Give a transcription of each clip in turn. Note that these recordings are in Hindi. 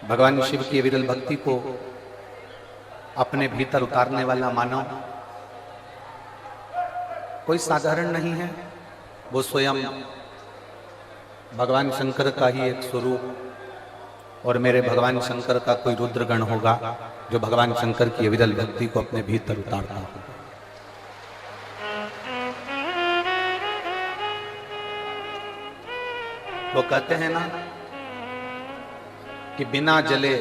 भगवान शिव की विरल भक्ति को अपने भीतर उतारने वाला मानव कोई साधारण नहीं है। वो स्वयं भगवान शंकर का ही एक स्वरूप और मेरे भगवान शंकर का कोई रुद्रगण होगा जो भगवान शंकर की विरल भक्ति को अपने भीतर उतारता होगा। वो कहते हैं ना कि बिना जले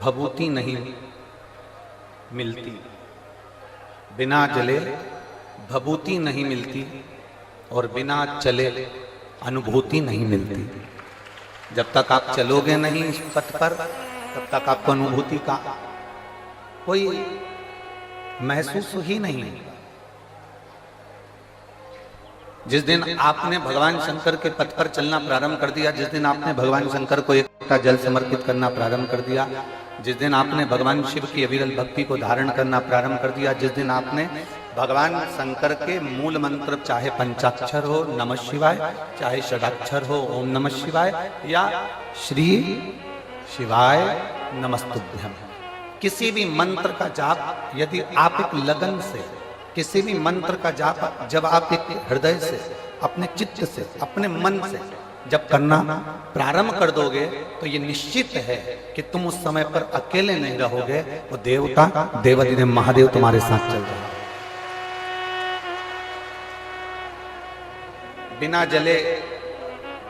भभूति नहीं मिलती, बिना जले भभूति नहीं मिलती और बिना चले अनुभूति नहीं मिलती। जब तक आप चलोगे नहीं इस पथ पर तब तक आपको अनुभूति का कोई महसूस ही नहीं होगा। जिस दिन आपने भगवान शंकर के पथ पर चलना प्रारंभ कर दिया, जिस दिन आपने भगवान शंकर को एक लोटा जल समर्पित करना प्रारंभ कर दिया, जिस दिन आपने भगवान शिव की अविरल भक्ति को धारण करना प्रारंभ कर दिया, जिस दिन आपने भगवान शंकर के मूल मंत्र चाहे पंचाक्षर हो नमः शिवाय, चाहे षडाक्षर हो ओम नमः शिवाय या श्री शिवाय नमस्तुभ्यम, किसी भी मंत्र का जाप यदि आप एक लगन से, किसी भी मंत्र का जाप जब आप एक हृदय से, अपने चित्त से, अपने मन से जब करना प्रारंभ कर दोगे तो ये निश्चित है कि तुम उस समय पर अकेले नहीं रहोगे। वो देवता देवाधिदेव महादेव तुम्हारे साथ चल जाए। बिना जले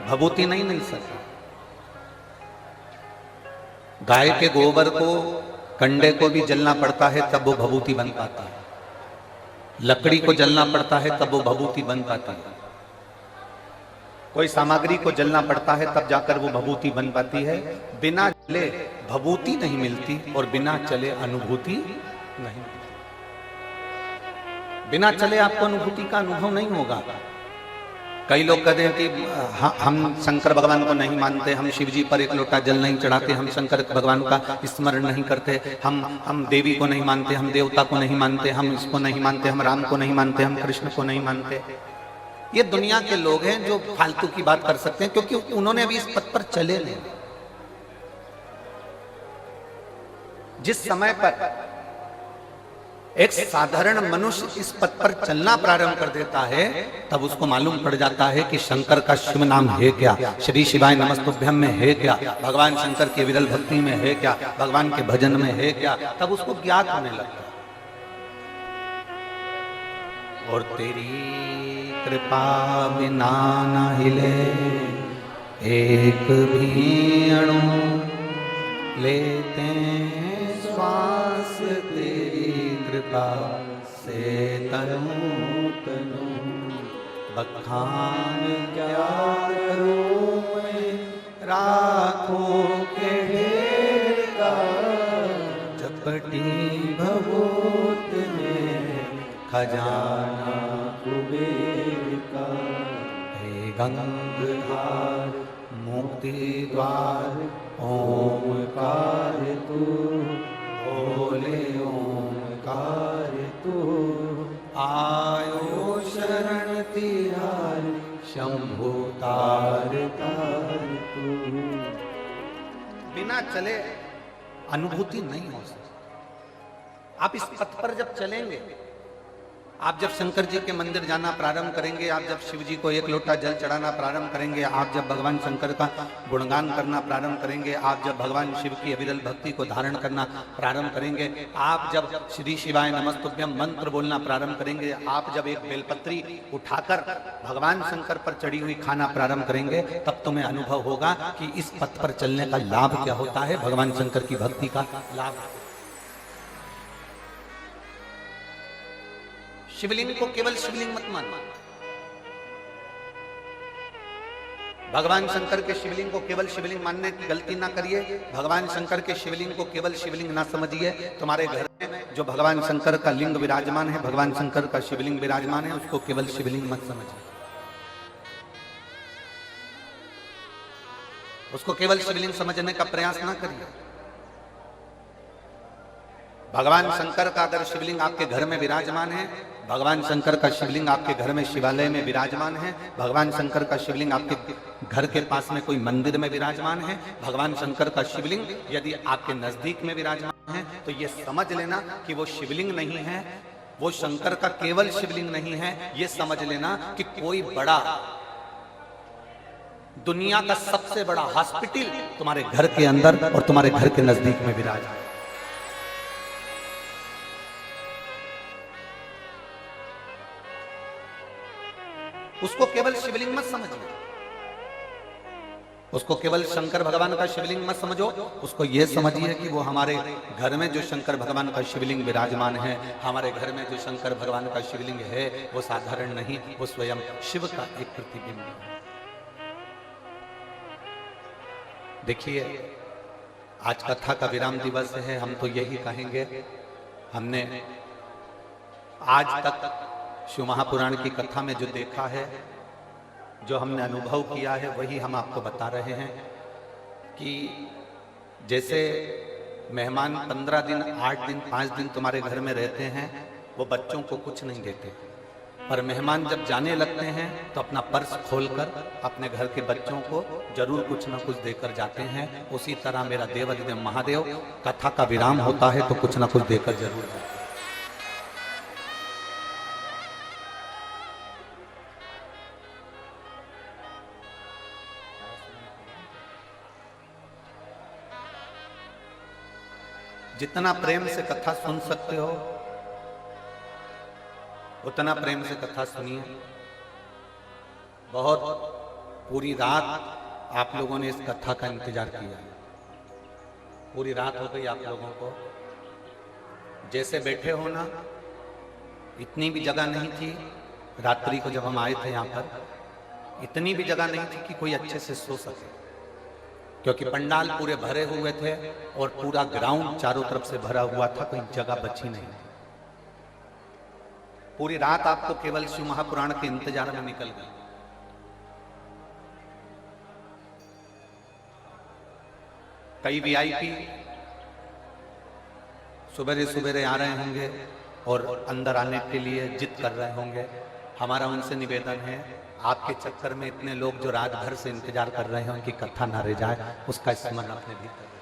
भभूति नहीं मिल सकती। गाय के गोबर को, कंडे को भी जलना पड़ता है तब वो भभूति बन पाता है। लकड़ी को जलना पड़ता है तब वो भभूति बन पाती है। कोई सामग्री को जलना पड़ता है तब जाकर वो भभूति बन पाती है। बिना जले भभूति नहीं मिलती और बिना चले अनुभूति नहीं मिलती। बिना चले आपको अनुभूति का अनुभव नहीं होगा। कई लोग कहते हैं कि हम शंकर भगवान को नहीं मानते, हम शिव जी पर एक लोटा जल नहीं चढ़ाते, हम शंकर भगवान का स्मरण नहीं करते, हम देवी को नहीं मानते, हम देवता को नहीं मानते, हम इसको नहीं मानते, हम राम को नहीं मानते, हम कृष्ण को नहीं मानते। ये दुनिया के लोग हैं जो फालतू की बात कर सकते हैं, क्योंकि उन्होंने अभी इस पथ पर चले नहीं। जिस समय पर एक साधारण मनुष्य इस पथ पर चलना प्रारंभ कर देता है तब उसको मालूम पड़ जाता है कि शंकर का शिव नाम है क्या, श्री शिवाय नमस्तुभ्यम में है क्या, भगवान शंकर की विरल भक्ति में है क्या, भगवान के भजन में है क्या, तब उसको ज्ञात होने लगता है। और तेरी कृपा बिना न हिले एक भी अणु, लेते श्वास तेरी कृपा से तनु तनु, बखान क्या करूं मैं राखों के ढेर का, झपटी भभूत में खजाना कुबेर का। हे गंगाधार मुक्ति द्वार ओमकार तू, बोले ओमकार तू, आयो शरण तिहार शंभु तार तार तू। बिना चले अनुभूति नहीं हो सकती। आप इस पथ पर जब चलेंगे, आप जब शंकर जी के मंदिर जाना प्रारंभ करेंगे, आप जब शिव जी को एक लोटा जल चढ़ाना प्रारंभ करेंगे, आप जब भगवान शंकर का गुणगान करना प्रारंभ करेंगे, आप जब भगवान शिव की अविरल भक्ति को धारण करना प्रारंभ करेंगे, आप जब श्री शिवाय नमस्तुभ्यम मंत्र बोलना प्रारंभ करेंगे, आप जब एक बेलपत्री उठाकर भगवान शंकर पर चढ़ी हुई खाना प्रारंभ करेंगे, तब तुम्हें अनुभव होगा कि इस पथ पर चलने का लाभ क्या होता है, भगवान शंकर की भक्ति का लाभ। शिवलिंग को केवल शिवलिंग मत मानो। भगवान शंकर के शिवलिंग को केवल शिवलिंग मानने की गलती ना करिए। भगवान शंकर के शिवलिंग को केवल शिवलिंग ना समझिए। तुम्हारे घर में जो भगवान शंकर का लिंग विराजमान है, भगवान शंकर का शिवलिंग विराजमान है, उसको केवल शिवलिंग मत समझिए। उसको केवल शिवलिंग समझने का प्रयास ना करिए। भगवान शंकर का अगर शिवलिंग आपके घर में विराजमान है भगवान शंकर का शिवलिंग आपके घर में शिवालय में विराजमान है, भगवान शंकर का शिवलिंग आपके घर के पास में कोई मंदिर में विराजमान है, भगवान शंकर का शिवलिंग यदि आपके नजदीक में विराजमान है, तो ये समझ लेना कि वो शिवलिंग नहीं है, वो शंकर का केवल शिवलिंग नहीं है। ये समझ लेना कि कोई बड़ा, दुनिया का सबसे बड़ा हॉस्पिटल तुम्हारे घर के अंदर और तुम्हारे घर के नजदीक में विराजमान है। उसको केवल शिवलिंग मत समझो, उसको केवल शंकर भगवान का शिवलिंग मत समझो, उसको यह समझिए कि वो हमारे घर में जो शंकर भगवान का शिवलिंग विराजमान है, हमारे घर में जो शंकर भगवान का शिवलिंग है वो साधारण नहीं, वो स्वयं शिव का एक प्रतिबिंब है। देखिए, आज कथा का विराम दिवस है, हम तो यही कहेंगे, हमने आज तक शिव महापुराण की कथा में जो देखा है, जो हमने अनुभव किया है, वही हम आपको बता रहे हैं कि जैसे मेहमान 15 दिन, 8 दिन, 5 दिन तुम्हारे घर में रहते हैं, वो बच्चों को कुछ नहीं देते, पर मेहमान जब जाने लगते हैं तो अपना पर्स खोलकर अपने घर के बच्चों को जरूर कुछ ना कुछ देकर जाते हैं। उसी तरह मेरा देवाधिदेव महादेव कथा का विराम होता है तो कुछ ना कुछ देकर जरूर जाते हैं। जितना प्रेम से कथा सुन सकते हो उतना प्रेम से कथा सुनिए। बहुत पूरी रात आप लोगों ने इस कथा का इंतजार किया, पूरी रात हो गई आप लोगों को। जैसे बैठे हो ना, इतनी भी जगह नहीं थी रात्रि को जब हम आए थे यहाँ पर, इतनी भी जगह नहीं थी कि कोई अच्छे से सो सके, क्योंकि पंडाल पूरे भरे हुए थे और पूरा ग्राउंड चारों तरफ से भरा हुआ था, कोई जगह बची नहीं। पूरी रात आपको केवल शिव महापुराण के इंतजार में निकल गई। कई वीआईपी सुबह सुबह आ रहे होंगे और अंदर आने के लिए जिद कर रहे होंगे। हमारा उनसे निवेदन है, आपके चक्कर में इतने लोग जो रात भर से इंतजार कर रहे हैं उनकी कथा ना रह जाए, उसका स्मरण अपने भीतर रखें।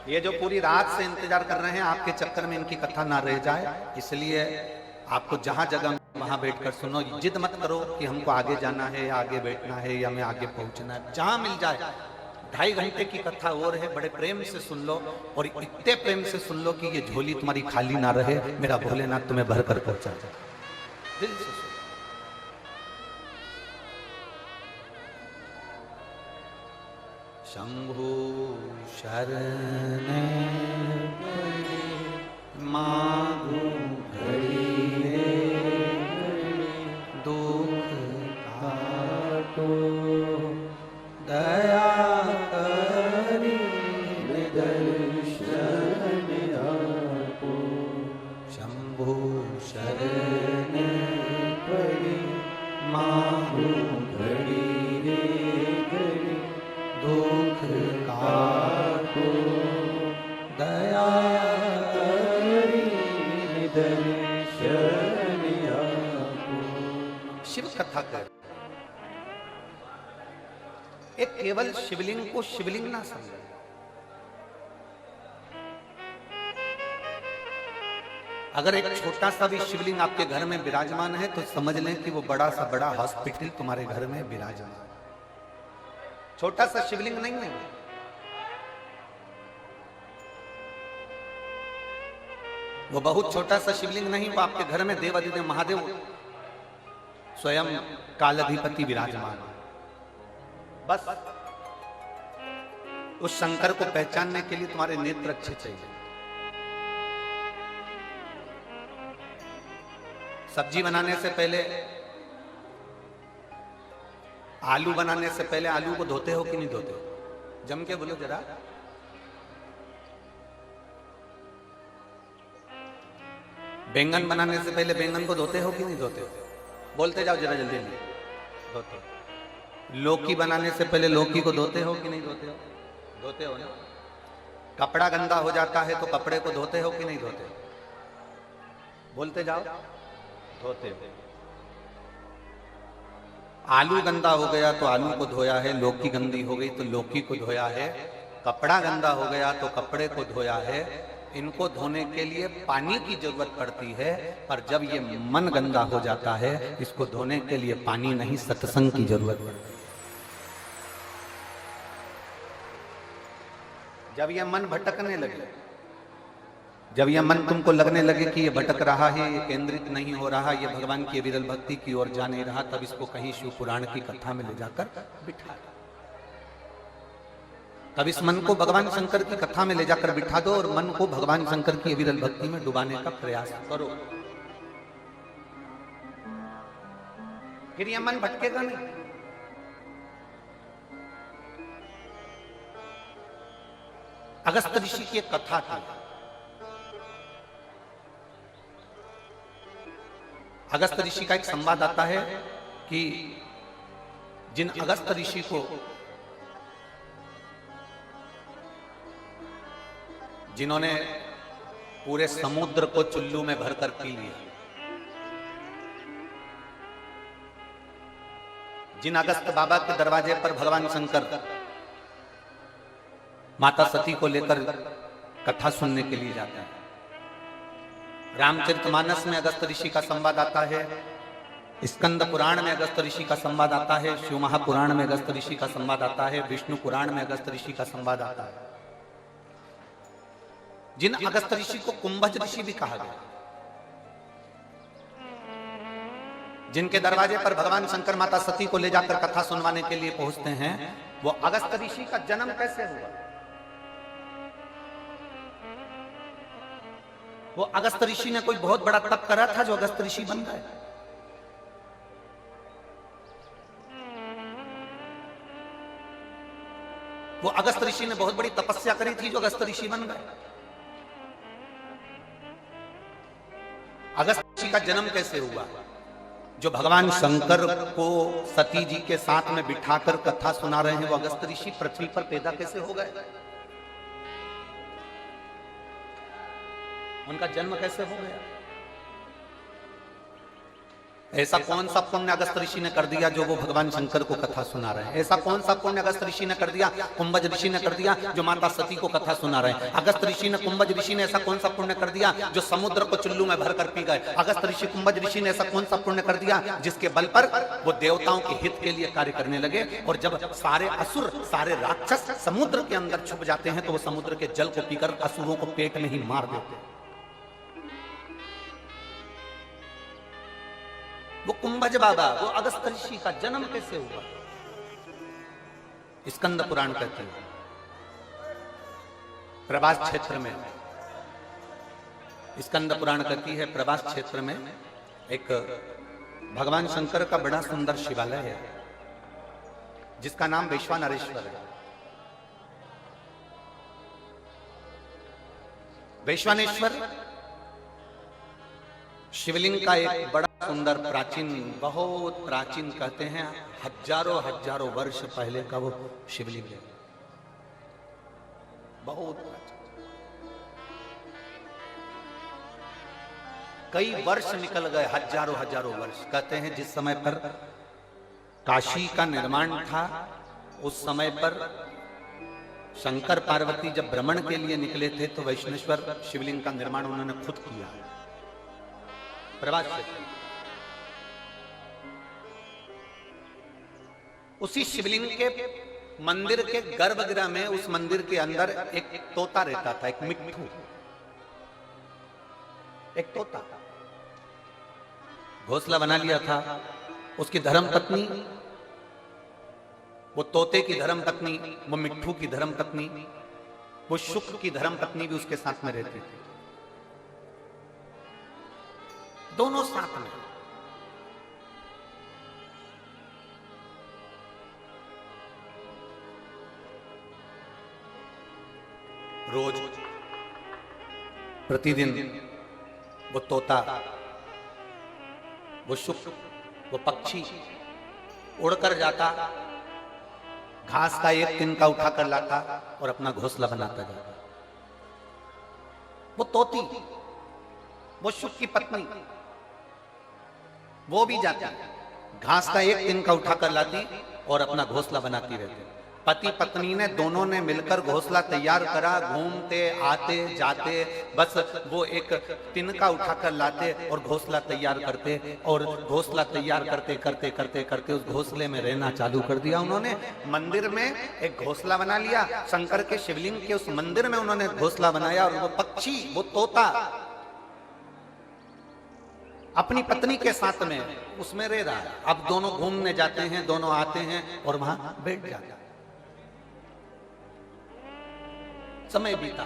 ये जो पूरी रात से इंतजार कर रहे हैं, आपके चक्कर में इनकी कथा ना रह जाए, इसलिए आपको जहां जगह वहां बैठकर सुनो। जिद मत करो कि हमको आगे जाना है या आगे बैठना है या मैं आगे पहुंचना है, जहां मिल जाए। 2.5 घंटे की कथा और है, बड़े प्रेम से सुन लो, और इतने प्रेम से सुन लो कि ये झोली तुम्हारी खाली ना रहे, मेरा भोलेनाथ तुम्हें भर कर पहुंचा जाए। दिल से सुनो। शंभु शरण माधु घड़ी दुख काटो दया करी दर्शन आपो। शंभु शरण पड़ी माहू घड़ी रे घड़ी दुख काटो दया करी दर्शन आपो। शिव कथा कर, एक केवल शिवलिंग को शिवलिंग ना समझे। अगर एक छोटा सा भी शिवलिंग आपके घर में विराजमान है तो समझ लें कि वो बड़ा सा बड़ा हॉस्पिटल तुम्हारे घर में विराजमान। छोटा सा शिवलिंग नहीं है, वो बहुत छोटा सा शिवलिंग नहीं, वो आपके घर में देवाधिदेव महादेव स्वयं कालाधिपति विराजमान। बस उस शंकर को पहचानने के लिए तुम्हारे नेत्र अच्छे चाहिए। सब्जी बनाने से पहले, आलू बनाने से पहले आलू को धोते हो कि नहीं धोते हो? जम के बोलो जरा। बैंगन बनाने से पहले बैंगन को धोते हो कि नहीं धोते हो? बोलते जाओ जरा जल्दी जल्दी। धोते हो। लौकी बनाने से पहले लौकी को धोते हो कि नहीं धोते हो? धोते हो ना। कपड़ा गंदा हो जाता है तो कपड़े को धोते हो कि नहीं धोते हो? बोलते जाओ, धोते हो। आलू गंदा हो गया तो आलू को धोया है, लौकी गंदी हो गई तो लौकी को धोया है, कपड़ा गंदा हो गया तो कपड़े को धोया है। इनको धोने के लिए पानी की जरूरत पड़ती है, पर जब ये मन गंदा हो जाता है, इसको धोने के लिए पानी नहीं, सत्संग की जरूरत पड़ती है। जब ये मन भटकने लगे, जब यह मन तुमको लगने लगे कि ये भटक रहा है, ये केंद्रित नहीं हो रहा, ये भगवान की विरल भक्ति की ओर जा नहीं रहा, तब इसको कहीं शिव पुराण की कथा में ले जाकर बिठा दो। तब इस मन को भगवान शंकर की कथा में ले जाकर बिठा दो और मन को भगवान शंकर की विरल भक्ति में डुबाने का प्रयास करो। फिर यह मन भटकेगा नहीं। अगस्त ऋषि की एक कथा थी। अगस्त ऋषि का एक संवाद आता है कि जिन अगस्त ऋषि को, जिन्होंने पूरे समुद्र को चुल्लू में भरकर पी लिया, जिन अगस्त बाबा के दरवाजे पर भगवान शंकर माता सती को लेकर कथा सुनने के लिए जाते हैं। रामचरितमानस में अगस्त ऋषि का संवाद आता है, स्कंद पुराण में अगस्त ऋषि का संवाद आता है, शिव महापुराण में अगस्त ऋषि का संवाद आता है, विष्णु पुराण में अगस्त ऋषि का संवाद आता है। जिन अगस्त ऋषि को कुंभज ऋषि भी कहा गया, जिनके दरवाजे पर भगवान शंकर माता सती को ले जाकर कथा सुनवाने के लिए पहुंचते हैं, वो अगस्त ऋषि का जन्म कैसे हुआ? वो अगस्त ऋषि ने कोई बहुत बड़ा तप करा था जो अगस्त ऋषि बन गए? वो अगस्त ऋषि ने बहुत बड़ी तपस्या करी थी जो अगस्त ऋषि बन गए? अगस्त ऋषि का जन्म कैसे हुआ? जो भगवान शंकर को सती जी के साथ में बिठाकर कथा सुना रहे हैं, वो अगस्त ऋषि पृथ्वी पर पैदा कैसे हो गए? उनका जन्म कैसे हो गया? ऐसा कौन सा पुण्य अगस्त ऋषि ने कर दिया जो वो भगवान शंकर को कथा सुना रहे हैं? ऐसा कौन सा पुण्य अगस्त ऋषि ने कर दिया, कुंभज ऋषि ने कर दिया जो माता सती को कथा सुना रहे हैं? अगस्त ऋषि ने, कुंभज ऋषि ने ऐसा कौन सा पुण्य कर दिया जो समुद्र को चुल्लू में भरकर पी गए? अगस्त ऋषि, कुंभज ऋषि ने ऐसा कौन सा पुण्य कर दिया जिसके बल पर वो देवताओं के हित के लिए कार्य करने लगे? और जब सारे असुर, सारे राक्षस समुद्र के अंदर छुप जाते हैं तो वो समुद्र के जल को पीकर असुरों को पेट में ही मार देते हैं। वो कुंभज बाबा, वो अगस्त ऋषि का जन्म कैसे हुआ? स्कंद पुराण कहते हैं प्रभास क्षेत्र में, स्कंद पुराण कहती है प्रभास क्षेत्र में एक भगवान शंकर का बड़ा सुंदर शिवालय है जिसका नाम वैश्वानरेश्वर है। वैश्वानेश्वर शिवलिंग का एक बड़ा सुंदर प्राचीन, बहुत प्राचीन, कहते हैं हजारों हजारों वर्ष पहले का वो शिवलिंग है, बहुत प्राचीन। कई वर्ष निकल गए, हजारों हजारों वर्ष। कहते हैं जिस समय पर काशी का निर्माण था, उस समय पर शंकर पार्वती जब भ्रमण के लिए निकले थे तो वैष्णेश्वर शिवलिंग का निर्माण उन्होंने खुद किया प्रभास क्षेत्र। उसी शिवलिंग के मंदिर के गर्भगृह में, उस मंदिर के अंदर एक तोता रहता था, एक मिट्ठू, एक तोता घोंसला बना लिया था। उसकी धर्मपत्नी, वो तोते की धर्मपत्नी, वो मिट्ठू की धर्मपत्नी, वो शुक्र की धर्मपत्नी भी उसके साथ में रहती थी, दोनों साथ में। रोज प्रतिदिन वो तोता, वो शुक्र, वो पक्षी उड़कर जाता, घास का एक तिनका उठाकर लाता और अपना घोंसला बनाता जाता। वो तोती वो शुक की पत्नी, वो भी जाती, घास का एक तिनका उठाकर लाती और अपना घोंसला बनाती रहती। पति पत्नी ने दोनों ने मिलकर घोंसला तैयार करा, घूमते आते जाते बस वो एक तिनका उठाकर लाते और घोंसला तैयार करते, और घोंसला तैयार करते करते करते करते उस घोंसले में रहना चालू कर दिया उन्होंने। मंदिर में एक घोंसला बना लिया, शंकर के शिवलिंग के उस मंदिर में उन्होंने घोंसला बनाया, और वो पक्षी, वो तोता अपनी पत्नी के साथ में उसमें रह रहा है। अब दोनों घूमने जाते हैं, दोनों आते हैं और वहां बैठ जाते हैं। समय बीता,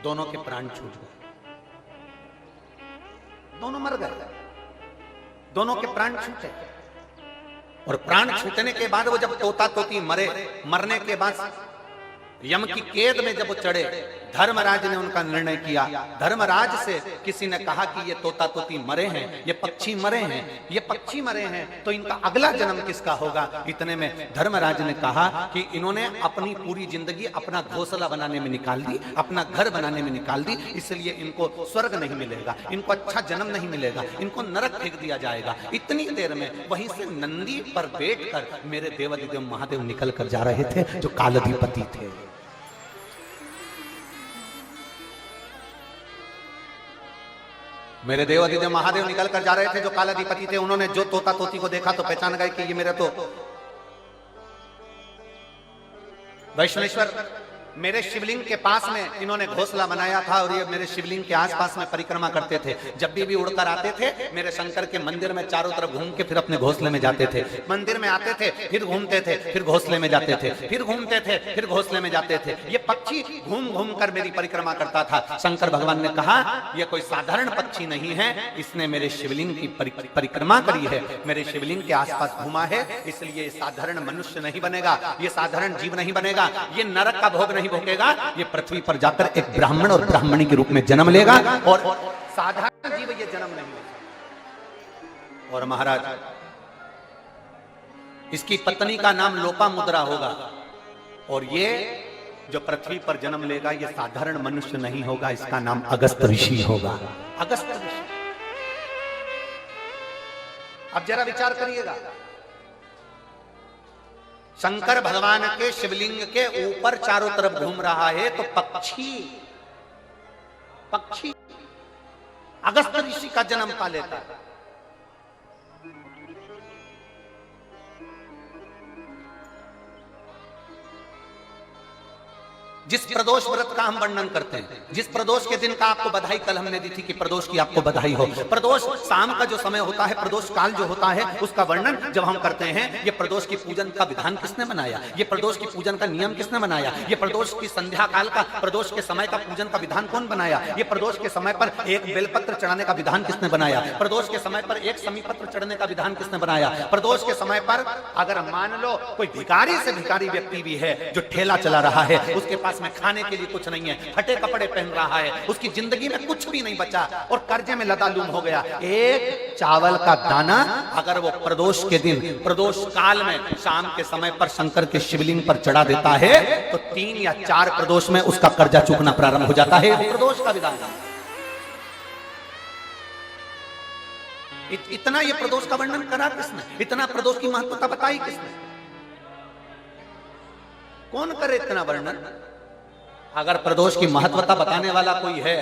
दोनों के प्राण छूट गए, दोनों मर गए, दोनों के प्राण छूटे। और प्राण छूटने के बाद वो जब तोता तोती मरे, मरने के बाद यम की कैद में जब वो चढ़े, धर्मराज ने उनका निर्णय किया। धर्मराज से किसी ने कहा कि ये तोता तोती मरे हैं, ये पक्षी मरे हैं, ये पक्षी मरे हैं, तो इनका अगला जन्म किसका होगा। इतने में धर्मराज ने कहा कि इन्होंने अपनी पूरी जिंदगी अपना घोंसला बनाने में निकाल दी, अपना घर बनाने में निकाल दी, इसलिए इनको स्वर्ग नहीं मिलेगा, इनको अच्छा जन्म नहीं मिलेगा, इनको नरक फेंक दिया जाएगा। इतनी देर में वहीं से नंदी पर बैठकर मेरे देवाधिदेव महादेव निकल कर जा रहे थे, जो कालाधिपति थे। मेरे देवाधिदेव महादेव निकल कर जा रहे थे, जो कालाधिपति थे। उन्होंने जो तोता तोती को देखा तो पहचान गए कि ये मेरे तो वैष्णवेश्वर, मेरे शिवलिंग के पास में इन्होंने घोंसला बनाया था, और ये मेरे शिवलिंग के आसपास में परिक्रमा करते थे। जब भी उड़कर आते थे मेरे शंकर के मंदिर में चारों तरफ घूम के फिर अपने घोंसले में जाते थे। मंदिर में आते थे, फिर घूमते थे, फिर घोंसले में जाते थे, फिर घूमते थे, फिर घोंसले में जाते थे। ये पक्षी घूम घूम कर मेरी परिक्रमा करता था। शंकर भगवान ने कहा यह कोई साधारण पक्षी नहीं है, इसने मेरे शिवलिंग की परिक्रमा करी है, मेरे शिवलिंग के आसपास घूमा है, इसलिए साधारण मनुष्य नहीं बनेगा, ये साधारण जीव नहीं बनेगा, ये नरक का भोग नहीं भोगेगा, ये पृथ्वी पर जाकर एक ब्राह्मण और ब्राह्मणी के रूप में जन्म लेगा, और साधारण जीव ये जन्म नहीं लेगा। और महाराज, इसकी पत्नी का नाम लोपामुद्रा होगा, और ये जो पृथ्वी पर जन्म लेगा ये साधारण मनुष्य नहीं होगा, इसका नाम अगस्त ऋषि होगा। अगस्त ऋषि। अब जरा विचार करिएगा, शंकर भगवान के शिवलिंग के ऊपर चारों तरफ घूम रहा है, तो पक्षी अगस्त ऋषि का जन्म पा लेता है। जिस प्रदोष व्रत का हम वर्णन करते हैं, जिस प्रदोष के दिन का आपको बधाई कल हमने दी थी कि प्रदोष की आपको बधाई हो। प्रदोष शाम का जो समय होता है, प्रदोष काल जो होता है, उसका वर्णन जब हम करते हैं, ये प्रदोष की पूजन का विधान किसने बनाया, ये प्रदोष की पूजन का नियम किसने बनाया, ये प्रदोष की संध्या काल का, प्रदोष के समय का पूजन का विधान कौन बनाया, ये प्रदोष के समय पर एक बेलपत्र चढ़ाने का विधान किसने बनाया, प्रदोष के समय पर एक समीपत्र चढ़ने का विधान किसने बनाया, प्रदोष के समय पर अगर मान लो कोई भिखारी से भिखारी व्यक्ति भी है जो ठेला चला रहा है, उसके पास में खाने के लिए कुछ नहीं है, फटे कपड़े पहन रहा है, उसकी जिंदगी में कुछ भी नहीं बचा और कर्जे में लदालूम हो गया, एक चावल का दाना अगर वो प्रदोष के दिन, प्रदोष काल में शाम के समय पर शंकर के शिवलिंग पर चढ़ा देता है, तो 3 या 4 प्रदोष में उसका कर्जा चूकना प्रारंभ हो जाता है। प्रदोष का विधान। इतना ये प्रदोष का वर्णन करा किसने, इतना प्रदोष की महत्वता बताई किसने, कौन करे इतना वर्णन। अगर प्रदोष की महत्वता बताने वाला कोई है,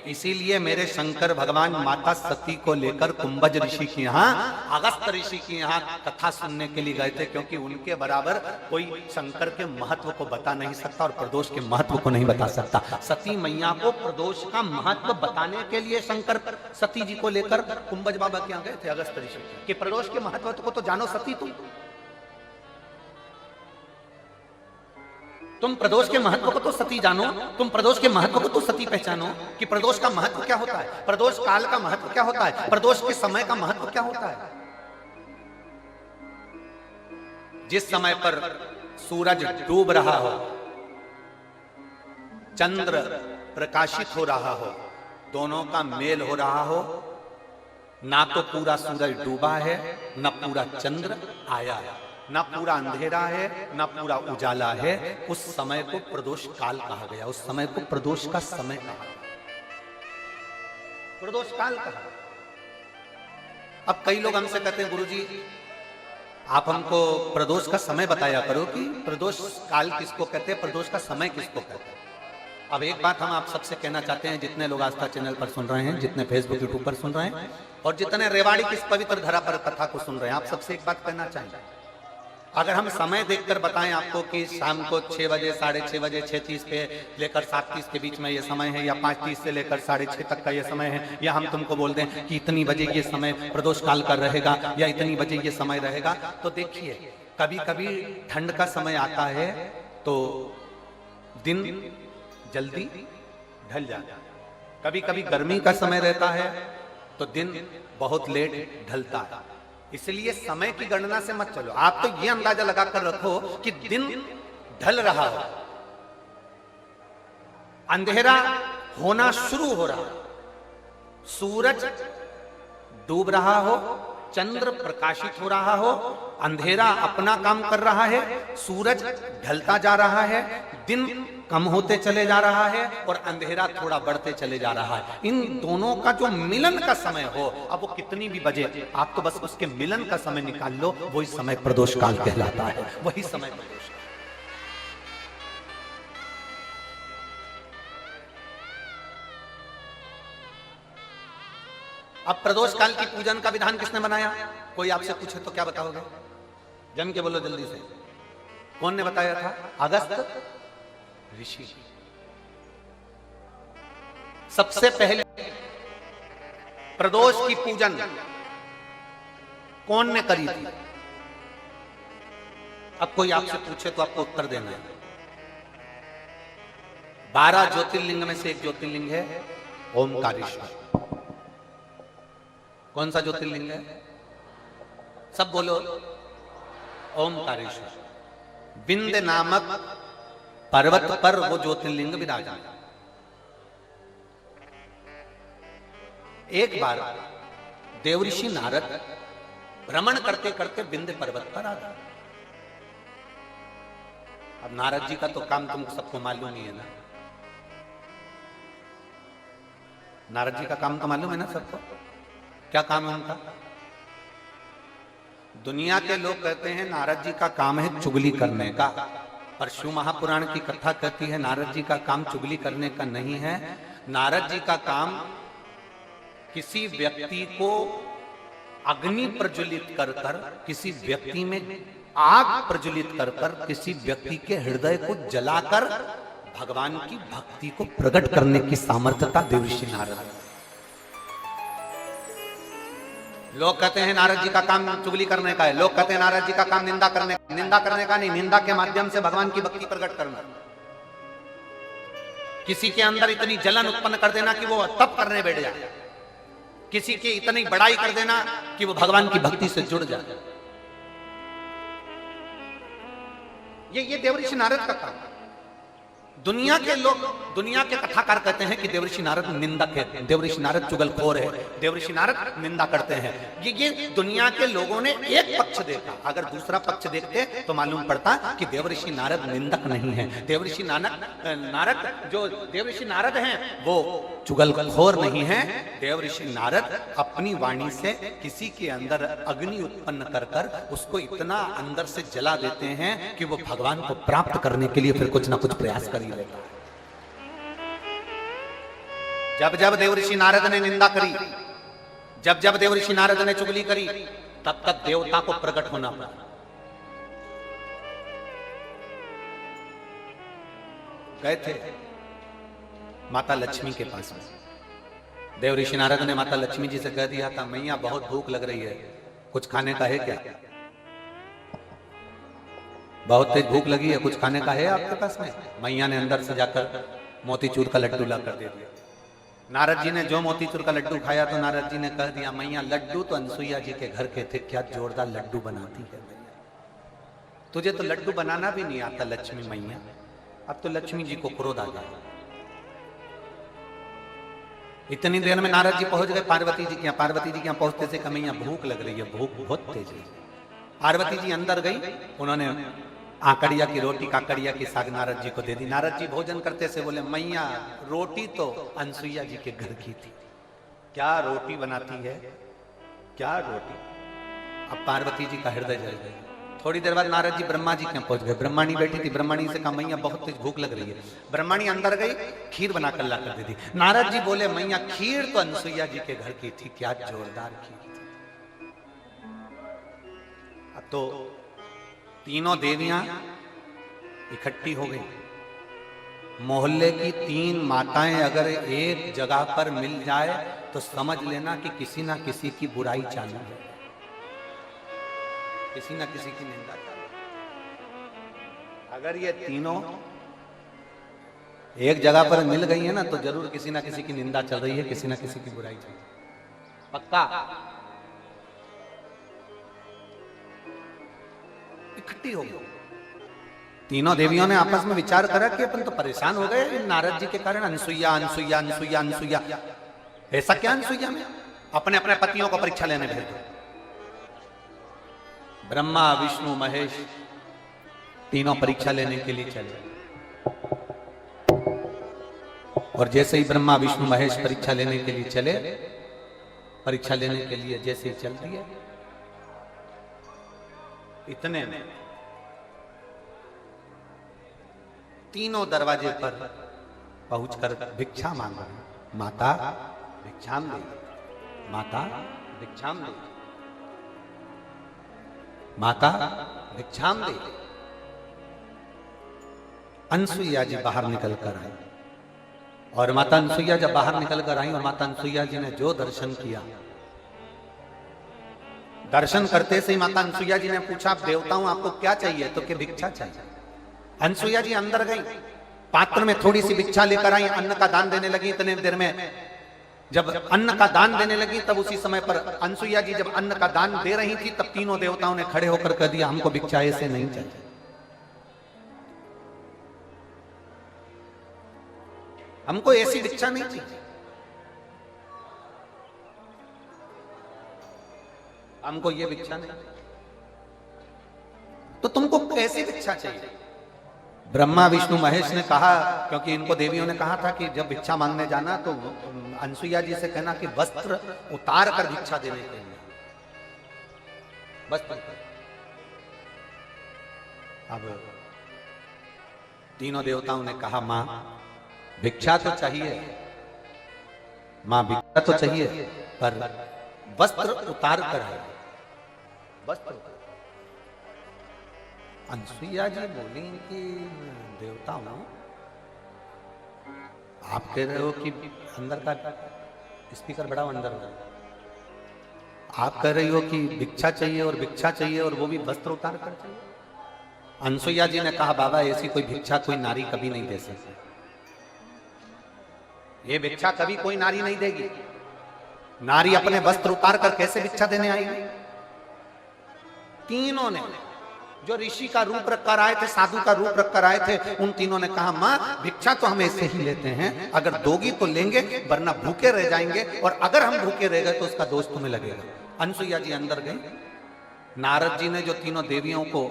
इसीलिए मेरे शंकर भगवान माता सती को लेकर कुंभज ऋषि के यहाँ, अगस्त ऋषि के यहाँ कथा सुनने के लिए गए थे, क्योंकि उनके बराबर कोई शंकर के महत्व को बता नहीं सकता और प्रदोष के महत्व को नहीं बता सकता। सती मैया को प्रदोष का महत्व बताने के लिए शंकर सती जी को लेकर कुंभज बाबा के यहाँ गए थे, अगस्त ऋषि, कि प्रदोष के महत्व को तो जानो सती, तुम प्रदोष के महत्व को तो सती जानो, तुम प्रदोष के महत्व को तो सती पहचानो कि प्रदोष का महत्व क्या होता है, प्रदोष काल का महत्व क्या होता है, प्रदोष के समय का महत्व क्या होता है। जिस समय पर सूरज डूब रहा हो, चंद्र प्रकाशित हो रहा हो, दोनों का मेल हो रहा हो, ना तो पूरा सूरज डूबा है, न पूरा चंद्र आया है, ना पूरा अंधेरा है ना पूरा उजाला है, उस समय को प्रदोष काल कहा गया, उस समय को प्रदोष का समय कहा गया, प्रदोष काल कहा। अब कई लोग हमसे कहते हैं गुरुजी आप हमको प्रदोष का समय बताया करो कि प्रदोष काल किसको कहते हैं, प्रदोष का समय किसको कहते हैं। अब एक बात हम आप सबसे कहना चाहते हैं, जितने लोग आस्था चैनल पर सुन रहे हैं, जितने फेसबुक यूट्यूब पर सुन रहे हैं और जितने रेवाड़ी की इस पवित्र धरा पर कथा को सुन रहे हैं, आप सबसे एक बात कहना चाहेंगे, अगर हम समय देखकर बताएं आपको कि शाम को 6 बजे 6:30 बजे 6:30 पे लेकर 7:30 के बीच में ये समय है, या 5:30 से लेकर 6:30 तक का ये समय है, या हम तुमको बोल दें कि इतनी बजे ये समय प्रदोष काल का रहेगा या इतनी बजे ये समय रहेगा, तो देखिए कभी कभी ठंड का समय आता है तो दिन जल्दी ढल जाता है, कभी कभी गर्मी का समय रहता है तो दिन बहुत लेट ढलता है। इसलिए समय की गणना से मत चलो, आप तो ये अंदाजा लगाकर रखो कि दिन ढल रहा हो, अंधेरा होना शुरू हो रहा, सूरज डूब रहा हो, चंद्र प्रकाशित हो रहा हो, अंधेरा अपना काम कर रहा है, सूरज ढलता जा रहा है, दिन कम होते चले जा रहा है और अंधेरा थोड़ा बढ़ते चले जा रहा है। इन दोनों का जो मिलन का समय हो, अब वो कितनी भी बजे, आप तो बस उसके मिलन का समय निकाल लो, वही समय प्रदोष काल कहलाता है, वही समय प्रदोष। अब प्रदोष काल की पूजन का विधान किसने बनाया? कोई आपसे पूछे तो क्या बताओगे? जम के बोलो जल्दी से, कौन ने बताया था? अगस्त ऋषि। सबसे पहले प्रदोष की पूजन कौन ने करी थी? अब कोई आपसे पूछे तो आपको उत्तर देना है। 12 ज्योतिर्लिंग में से एक ज्योतिर्लिंग है ओमकारेश्वर। कौन सा ज्योतिर्लिंग है? सब बोलो। ओमकारेश्वर। बिंद नामक पर्वत पर वो ज्योतिर्लिंग विराजमान। एक बार देवऋषि नारद भ्रमण करते करते बिंद पर्वत पर आ गए। अब नारद जी का तो काम तुमको सबको मालूम ही है ना, नारद जी का काम तो मालूम है ना सबको। क्या काम है उनका? दुनिया के लोग कहते हैं नारद जी का काम है चुगली करने का, पर शिव महापुराण की कथा कहती है नारद जी का काम चुगली करने का नहीं है। नारद जी का काम किसी व्यक्ति को अग्नि प्रज्वलित कर कर, किसी व्यक्ति में आग प्रज्वलित कर कर, किसी व्यक्ति के हृदय को जलाकर भगवान की भक्ति को प्रकट करने की सामर्थ्यता देवऋषि नारद। लोग कहते हैं नारद जी का काम चुगली करने का है, लोग कहते हैं नारद जी का काम निंदा करने का नहीं, निंदा के माध्यम से भगवान की भक्ति प्रकट करना, किसी के अंदर इतनी जलन उत्पन्न कर देना कि वो तप करने बैठ जाए, किसी की इतनी बड़ाई कर देना कि वो भगवान की भक्ति से जुड़ जाए। ये देवऋषि नारद का काम। दुनिया के लोग, दुनिया के कथाकार कहते हैं कि देवऋषि नारद निंदक है, देवऋषि नारद चुगलखोर है, देवऋषि नारद निंदा करते हैं। ये दुनिया के लोगों ने एक पक्ष देखा, अगर दूसरा पक्ष देखते तो मालूम पड़ता कि देवऋषि नारद निंदक नहीं है। देवऋषि नारद जो देवऋषि नारद हैं वो चुगलखोर नहीं है। देवऋषि नारद अपनी वाणी से किसी के अंदर अग्नि उत्पन्न कर कर उसको इतना अंदर से जला देते हैं कि वो भगवान को प्राप्त करने के लिए फिर कुछ ना कुछ प्रयास कर ही लेता है। जब जब देवऋषि नारद ने निंदा करी, जब जब देवऋषि नारद ने चुगली करी, तब तक देवता को प्रकट होना पड़ा। गए थे माता लक्ष्मी के पास में। देवऋषि नारद ने माता लक्ष्मी जी से कह दिया था, मैया बहुत भूख लग रही है, कुछ खाने का है क्या? बहुत तेज भूख लगी है, कुछ खाने का है आपके पास में? मैया ने अंदर से जाकर मोतीचूर का लड्डू ला कर दे दिया। नारद जी ने जो मोतीचूर का लड्डू खाया तो नारद जी ने कह दिया, मैया लड्डू तो अनसुईया जी के घर के थे, क्या जोरदार लड्डू बनाती है मैया, तुझे तो लड्डू बनाना भी नहीं आता लक्ष्मी मैया। अब तो लक्ष्मी जी को क्रोध आ गया। इतनी देर में नारद जी पहुंच गए पार्वती जी के यहाँ। पार्वती जी के यहाँ पहुंचते से मैया भूख लग रही है, भूख बहुत तेज है। पार्वती जी अंदर गई, उन्होंने आकड़िया की रोटी काकड़िया की साग नारद जी को दे दी। नारद जी भोजन करते से बोले, मैया रोटी तो अनसुईया जी के घर की थी, क्या रोटी बनाती है, क्या रोटी। अब पार्वती जी का हृदय जल गया। थोड़ी देर बाद नारद जी ब्रह्मा जी के पहुंच गए। ब्रह्माणी बैठी थी, ब्रह्माणी से कहा, मैया बहुत तेज भूख लग रही है। ब्रह्माणी अंदर गई, खीर बनाकर ला कर दे दी। नारद जी बोले, मैया खीर तो अनसुईया जी के घर की थी, क्या जोरदार खीर थी। अब तो तीनों देवियां इकट्ठी हो गई। मोहल्ले की 3 माताएं अगर एक जगह पर मिल जाए तो समझ लेना कि किसी ना किसी की बुराई चालू है, किसी ना किसी की निंदा चालू। अगर ये तीनों एक जगह पर मिल गई है ना तो जरूर किसी ना किसी की निंदा चल रही है, किसी ना किसी की बुराई चल रही है, पक्का। इकट्ठी हो गई। तीनों देवियों ने आपस में विचार करा कि अपन तो परेशान हो गए नारद जी के कारण। अनसुईया अनसुईया अनसुईया अनसुईया, ऐसा क्या अनसुईया में? अपने अपने पतियों को परीक्षा लेने भेज दो। ब्रह्मा विष्णु महेश तीनों परीक्षा लेने के लिए चले। और जैसे ही ब्रह्मा विष्णु महेश परीक्षा लेने के लिए चले, परीक्षा लेने के लिए जैसे ही चल दिए, इतने में तीनों दरवाजे पर पहुंचकर भिक्षा मांग रहे। माता भिक्षाम दे, माता भिक्षाम दे, माता भिक्षाम दे। अनसुईया जी बाहर निकल कर आई। और माता अनसुईया जब बाहर निकल कर आई और माता अनसुईया जी ने जो दर्शन किया, दर्शन करते से ही माता अनसुईया जी ने पूछा, आप देवता हूं, आपको क्या चाहिए? तो कि भिक्षा चाहिए। अनसुईया जी अंदर गई, पात्र में थोड़ी सी भिक्षा लेकर आई, अन्न का दान देने लगी। इतने देर में जब अन्न का दान देने लगी, तब उसी समय पर अनसुईया जी जब अन्न का दान दे रही थी, तब तीनों देवताओं ने खड़े होकर कह दिया, हमको भिक्षा ऐसे नहीं चाहिए। हमको ऐसी भिक्षा नहीं चाहिए, हमको ये भिक्षा नहीं। तो तुमको कैसी भिक्षा चाहिए? ब्रह्मा विष्णु महेश ने कहा, क्योंकि इनको देवियों ने कहा था कि जब भिक्षा मांगने जाना तो अनसुईया जी से कहना कि वस्त्र उतार कर भिक्षा देने के लिए, वस्त्र। अब तीनों देवताओं ने कहा, मां भिक्षा तो चाहिए, मां भिक्षा तो चाहिए, पर वस्त्र उतार कर आए, वस्त्र। अनसुईया जी बोली कि देवता हूं, आप कह रहे हो कि अंदर का स्पीकर बढ़ाओ, अंदर हो। आप कह रही हो कि भिक्षा चाहिए और भिक्षा चाहिए और वो भी वस्त्र उतार कर चाहिए। अनसुईया जी ने कहा, बाबा ऐसी कोई भिक्षा कोई नारी कभी नहीं दे सकती, ये भिक्षा कभी कोई नारी नहीं देगी। नारी अपने वस्त्र उतार कर कैसे भिक्षा देने आएगी? तीनों ने, जो ऋषि का रूप रख कर आए थे, साधु का रूप रख कर आए थे, उन तीनों ने कहा, मां भिक्षा तो हम ऐसे ही लेते हैं, अगर दोगी तो लेंगे, वरना भूखे रह जाएंगे, और अगर हम भूखे रह गए तो उसका दोष तुम्हें लगेगा। अनसुईया जी अंदर गई। नारद जी ने जो तीनों देवियों को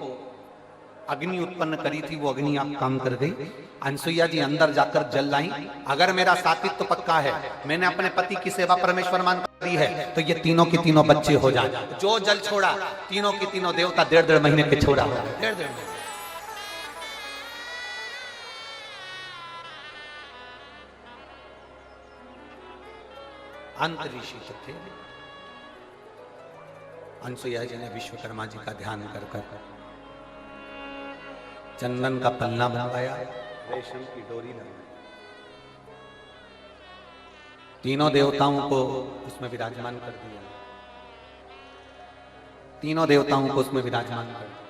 अग्नि उत्पन्न करी थी, वो अग्नि आप काम कर गई। अनसुईया जी अंदर जाकर जल लाई। अगर मेरा सात्वित्व तो पक्का है, मैंने अपने पति की सेवा परमेश्वर मान करी है, तो ये तीनों की तीनों बच्चे हो जाए। जो जल छोड़ा, तीनों की तीनों देवता 1.5 महीने के छोड़ा हो गए। 1.5 महीने। अंत ऋषि तो थे। अनसुईया जी ने विश्वकर्मा जी का ध्यान कर कर चंदन का पन्ना बनवाया, रेशम की डोरी लगाई, तीनों देवताओं को उसमें विराजमान कर दिया। तीनों देवताओं को उसमें विराजमान कर दिया।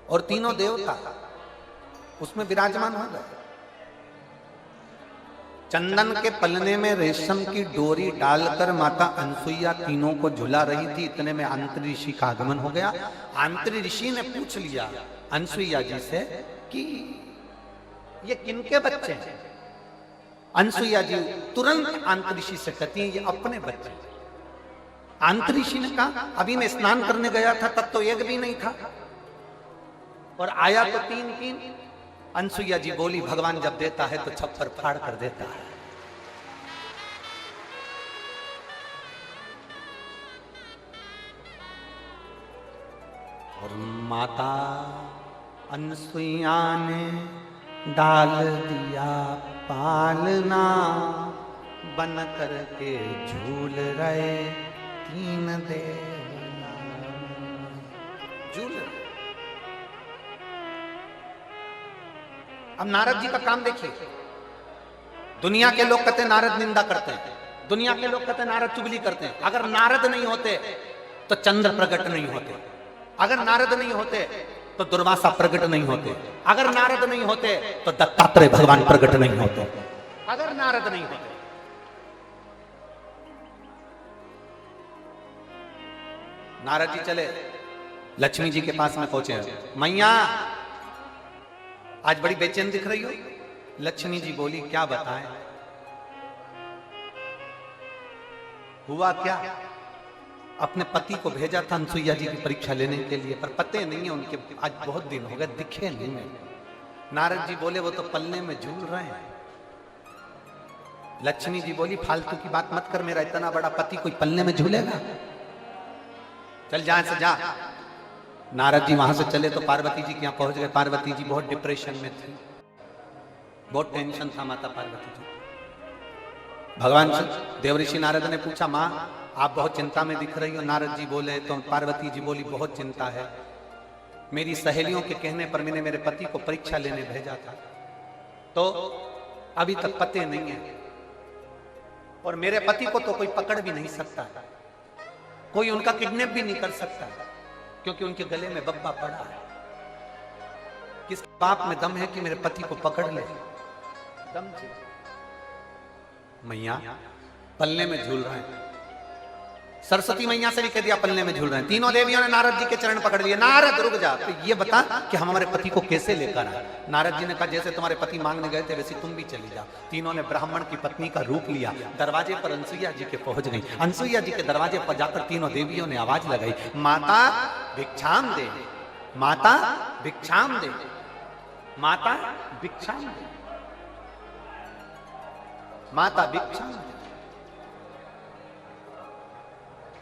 और तीनों देवता उसमें विराजमान हो गए। चंदन के पलने में रेशम की डोरी डालकर माता अनसुईया तीनों को झुला रही थी। इतने में आंतरी ऋषि का आगमन हो गया। आंतरी ऋषि ने पूछ लिया अनसुईया जी से कि ये किनके बच्चे हैं? अनसुईया जी तुरंत आंतरी ऋषि से कहती हैं, ये अपने बच्चे हैं। आंतरी ऋषि ने कहा अभी मैं स्नान करने गया था तब तो एक भी नहीं था, और आया तो 3। अनसुईया जी बोली भगवान जब देता है तो छप्पर फाड़ कर देता है। और माता अनसुईया ने डाल दिया पालना, बन करके झूल रहे 3 देवता झूल। अब नारद जी का काम देखिए, दुनिया के लोग कहते हैं नारद निंदा करते हैं, दुनिया के लोग कहते हैं नारद चुगली करते हैं। अगर नारद नहीं होते तो चंद्र प्रकट नहीं होते, अगर नारद नहीं होते तो दुर्वासा प्रकट नहीं होते, अगर नारद नहीं होते तो दत्तात्रेय भगवान प्रकट नहीं होते, अगर नारद नहीं होते। नारद जी चले लक्ष्मी जी के पास में पहुंचे, मैया आज बड़ी बेचैन दिख रही हो। लक्ष्मी जी बोली क्या बताएं, हुआ क्या? अपने पति को भेजा था अनसुईया जी की परीक्षा लेने के लिए, पर पते नहीं है उनके, आज बहुत दिन हो गए दिखे नहीं है। नारद जी बोले वो तो पल्ले में झूल रहे हैं। लक्ष्मी जी बोली फालतू की बात मत कर, मेरा इतना बड़ा पति कोई पल्ले में झूलेगा, चल जा से जा। नारद जी वहां से चले तो पार्वती जी के यहाँ पहुंच गए। पार्वती जी बहुत डिप्रेशन में थी, बहुत टेंशन था माता पार्वती जी। भगवान देवऋषि नारद ने पूछा माँ आप बहुत चिंता में दिख रही हो। नारद जी बोले तो पार्वती जी बोली बहुत चिंता है, मेरी सहेलियों के कहने पर मैंने मेरे पति को परीक्षा लेने भेजा था, तो अभी तक पते नहीं है, और मेरे पति को तो कोई पकड़ भी नहीं सकता, कोई उनका किडनैप भी नहीं कर सकता, क्योंकि उनके गले में बब्बा पड़ा है। किस बाप में दम है कि मेरे पति को पकड़ ले? दम जी। मैया पल्ले में झूल रहे हैं, सरस्वती मैया से भी कह दिया पल्ले में झूल रहे हैं। तीनों देवियों ने नारद जी के चरण पकड़ लिए, नारद रुक जा, तो ये बता कि हम हमारे पति को कैसे लेकर आए। नारद जी ने कहा जैसे तुम्हारे पति मांगने गए थे वैसे तुम भी चली जा। तीनों ने ब्राह्मण की पत्नी का रूप लिया, दरवाजे पर अनसुईया जी के पहुंच गई। अनसुईया जी के दरवाजे पर जाकर तीनों देवियों ने आवाज लगाई, माता भिक्षाम दे, माता भिक्षाम दे, माता भिक्षाम दे, माता भिक्षाम दे।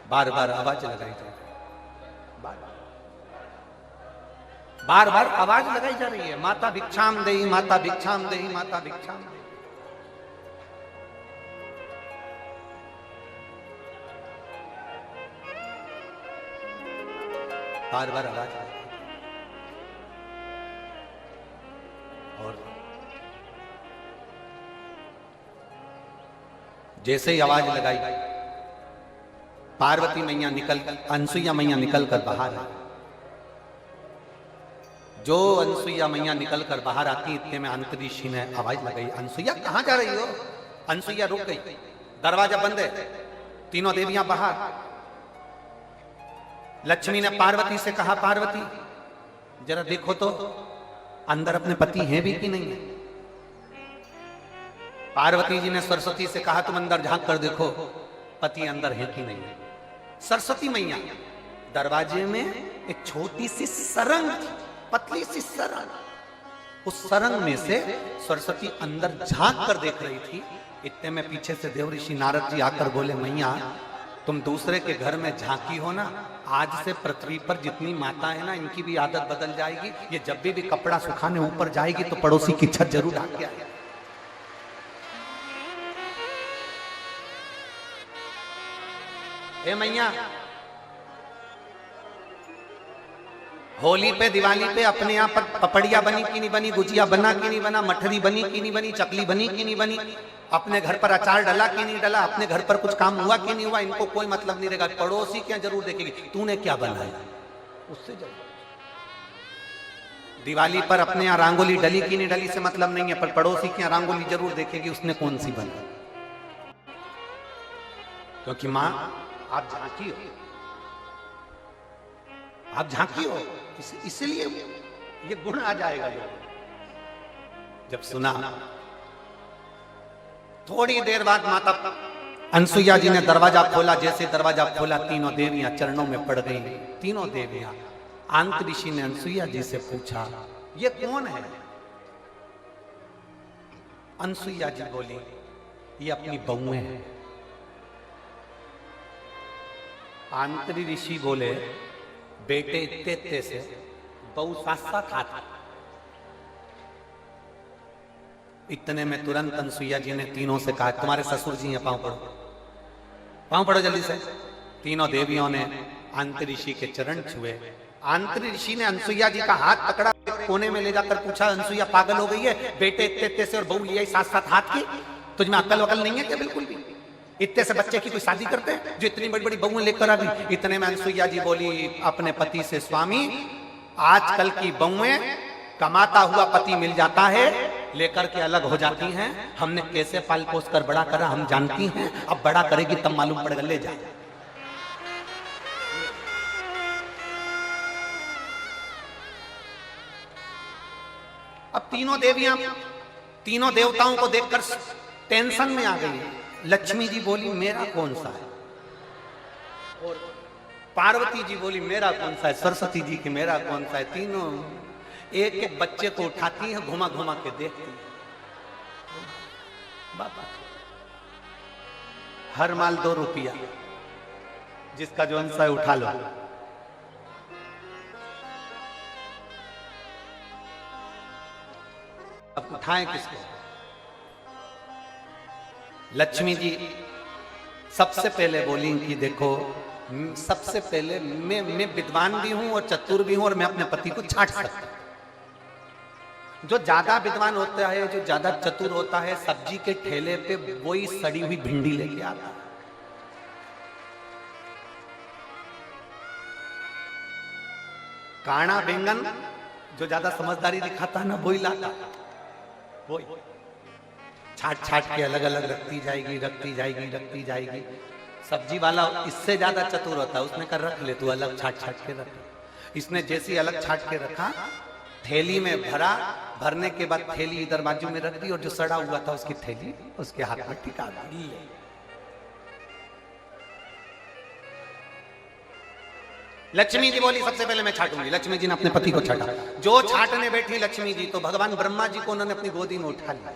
बार बार आवाज लगाई जा रही है, बार बार आवाज लगाई जा रही है, माता भिक्षाम देही, माता भिक्षाम देही, माता भिक्षाम देही। बार बार आवाज लगाई। और जैसे ही आवाज लगाई पार्वती मैया निकल, अनसुईया मैया निकल कर बाहर आई। जो अनसुईया मैया निकल कर बाहर आती इतने में अंतरी ऋषि ने आवाज लगाई, अनसुईया कहां जा रही हो? अनसुईया रुक गई, दरवाजा बंद है, तीनों देवियां बाहर। लक्ष्मी ने पार्वती से कहा पार्वती जरा देखो तो अंदर अपने पति हैं भी कि नहीं है। पार्वती जी ने सरस्वती से कहा तुम अंदर झांक कर देखो पति अंदर है कि नहीं है। सरस्वती मैया दरवाजे में एक छोटी सी सरंग थी, पतली सी सरंग, उस सरंग में से सरस्वती अंदर झांक कर देख रही थी। इतने में पीछे से देवऋषि नारद जी आकर बोले मैया तुम दूसरे के घर में झांकी हो ना, आज से पृथ्वी पर जितनी माता है ना इनकी भी आदत बदल जाएगी। ये जब भी कपड़ा सुखाने ऊपर जाएगी तो पड़ोसी की छत जरूर ढाक के आएगी। ए मैया होली पे दिवाली पे अपने यहाँ पर पपड़िया बनी कि नहीं बनी, गुजिया बना कि नहीं बना, मठरी बनी कि नहीं बनी, चकली बनी कि नहीं बनी, अपने घर पर अचार डला कि नहीं डला, अपने घर पर कुछ काम हुआ कि नहीं हुआ, इनको कोई मतलब नहीं रहेगा। पड़ोसी क्या जरूर देखेगी तूने क्या बनाया, उससे जरूर। दिवाली पर अपने यहाँ रंगोली डली कि नहीं डली से मतलब नहीं है, पर पड़ोसी की रंगोली जरूर देखेगी उसने कौन सी बनाई। क्योंकि माँ आप झांकी हो, आप झांकी हो, इसलिए ये गुण आ जाएगा। जब सुना थोड़ी देर बाद माता अनसुईया जी ने दरवाजा खोला, जैसे दरवाजा खोला तीनों देवियां चरणों में पड़ गई। तीनों देवियां। आंत ऋषि ने अनसुईया जी से पूछा, ये कौन है? अनसुईया जी बोली, ये अपनी बहुएं हैं। आंतरी ऋषि बोले, बेटे इत्ते इत्ते से बहु साथ साथ हाथ। इतने में तुरंत अनसुईया जी ने तीनों से कहा, तुम्हारे ससुर जी हैं, पांव पड़ो, पांव पड़ो जल्दी से। तीनों देवियों ने आंतरी ऋषि के चरण छुए। आंतरी ऋषि ने अनसुईया जी का हाथ पकड़ा, कोने में ले जाकर पूछा, अनसुईया पागल हो गई है? बेटे इत्ते इत्ते से और बहू लिया साथ साथ हाथ की, तुझ में अक्ल वकल नहीं है क्या? बिल्कुल भी। इतने से बच्चे की कोई शादी करते हैं जो इतनी बड़ी बड़ी बहुएं लेकर आ गई? इतने में अनसुईया जी बोली अपने पति से, स्वामी आजकल की बहुएं कमाता हुआ पति मिल जाता है, लेकर के अलग हो जाती हैं। हमने कैसे पाल पोस कर बड़ा करा हम जानती हैं, अब बड़ा करेगी तब मालूम पड़ेगा, ले जा। अब तीनों देवियां तीनों देवताओं को देखकर टेंशन में आ गई। लक्ष्मी जी बोली, मेरा कौन सा है? और पार्वती जी बोली, मेरा कौन सा है? सरस्वती जी की, मेरा कौन सा है? तीनों एक एक बच्चे को उठाती हैं, घुमा घुमा के देखती हैं। बाबा हर माल 2 रुपया, जिसका जो अंश है उठा लो। अब उठाएं किसको? लक्ष्मी जी सबसे पहले बोली कि देखो, सबसे पहले मैं विद्वान भी हूं और चतुर भी हूं, और मैं अपने पति को छांट सकता हूं। जो ज्यादा विद्वान होता है, जो ज्यादा चतुर होता है, सब्जी के ठेले पे वही सड़ी हुई भिंडी लेके आता है। काना बैंगन जो ज्यादा समझदारी दिखाता है ना, वही लाता, वही छाट छाट के अलग अलग रखती जाएगी, रखती जाएगी, रखती जाएगी। सब्जी वाला इससे ज्यादा चतुर होता है, उसने कर रख ले तू अलग, छाट छाट के रख। इसने जैसी अलग छाट के रखा, थैली में भरा, भरने के बाद थैली इधर बाजू में रख दी, और जो सड़ा हुआ था उसकी थैली उसके हाथ में टिका दी। लक्ष्मी जी बोली, सबसे पहले मैं छाटूंगी। लक्ष्मी जी ने अपने पति को छाटा। जो छाटने बैठी लक्ष्मी जी, तो भगवान ब्रह्मा जी को उन्होंने अपनी गोदी में उठा लिया,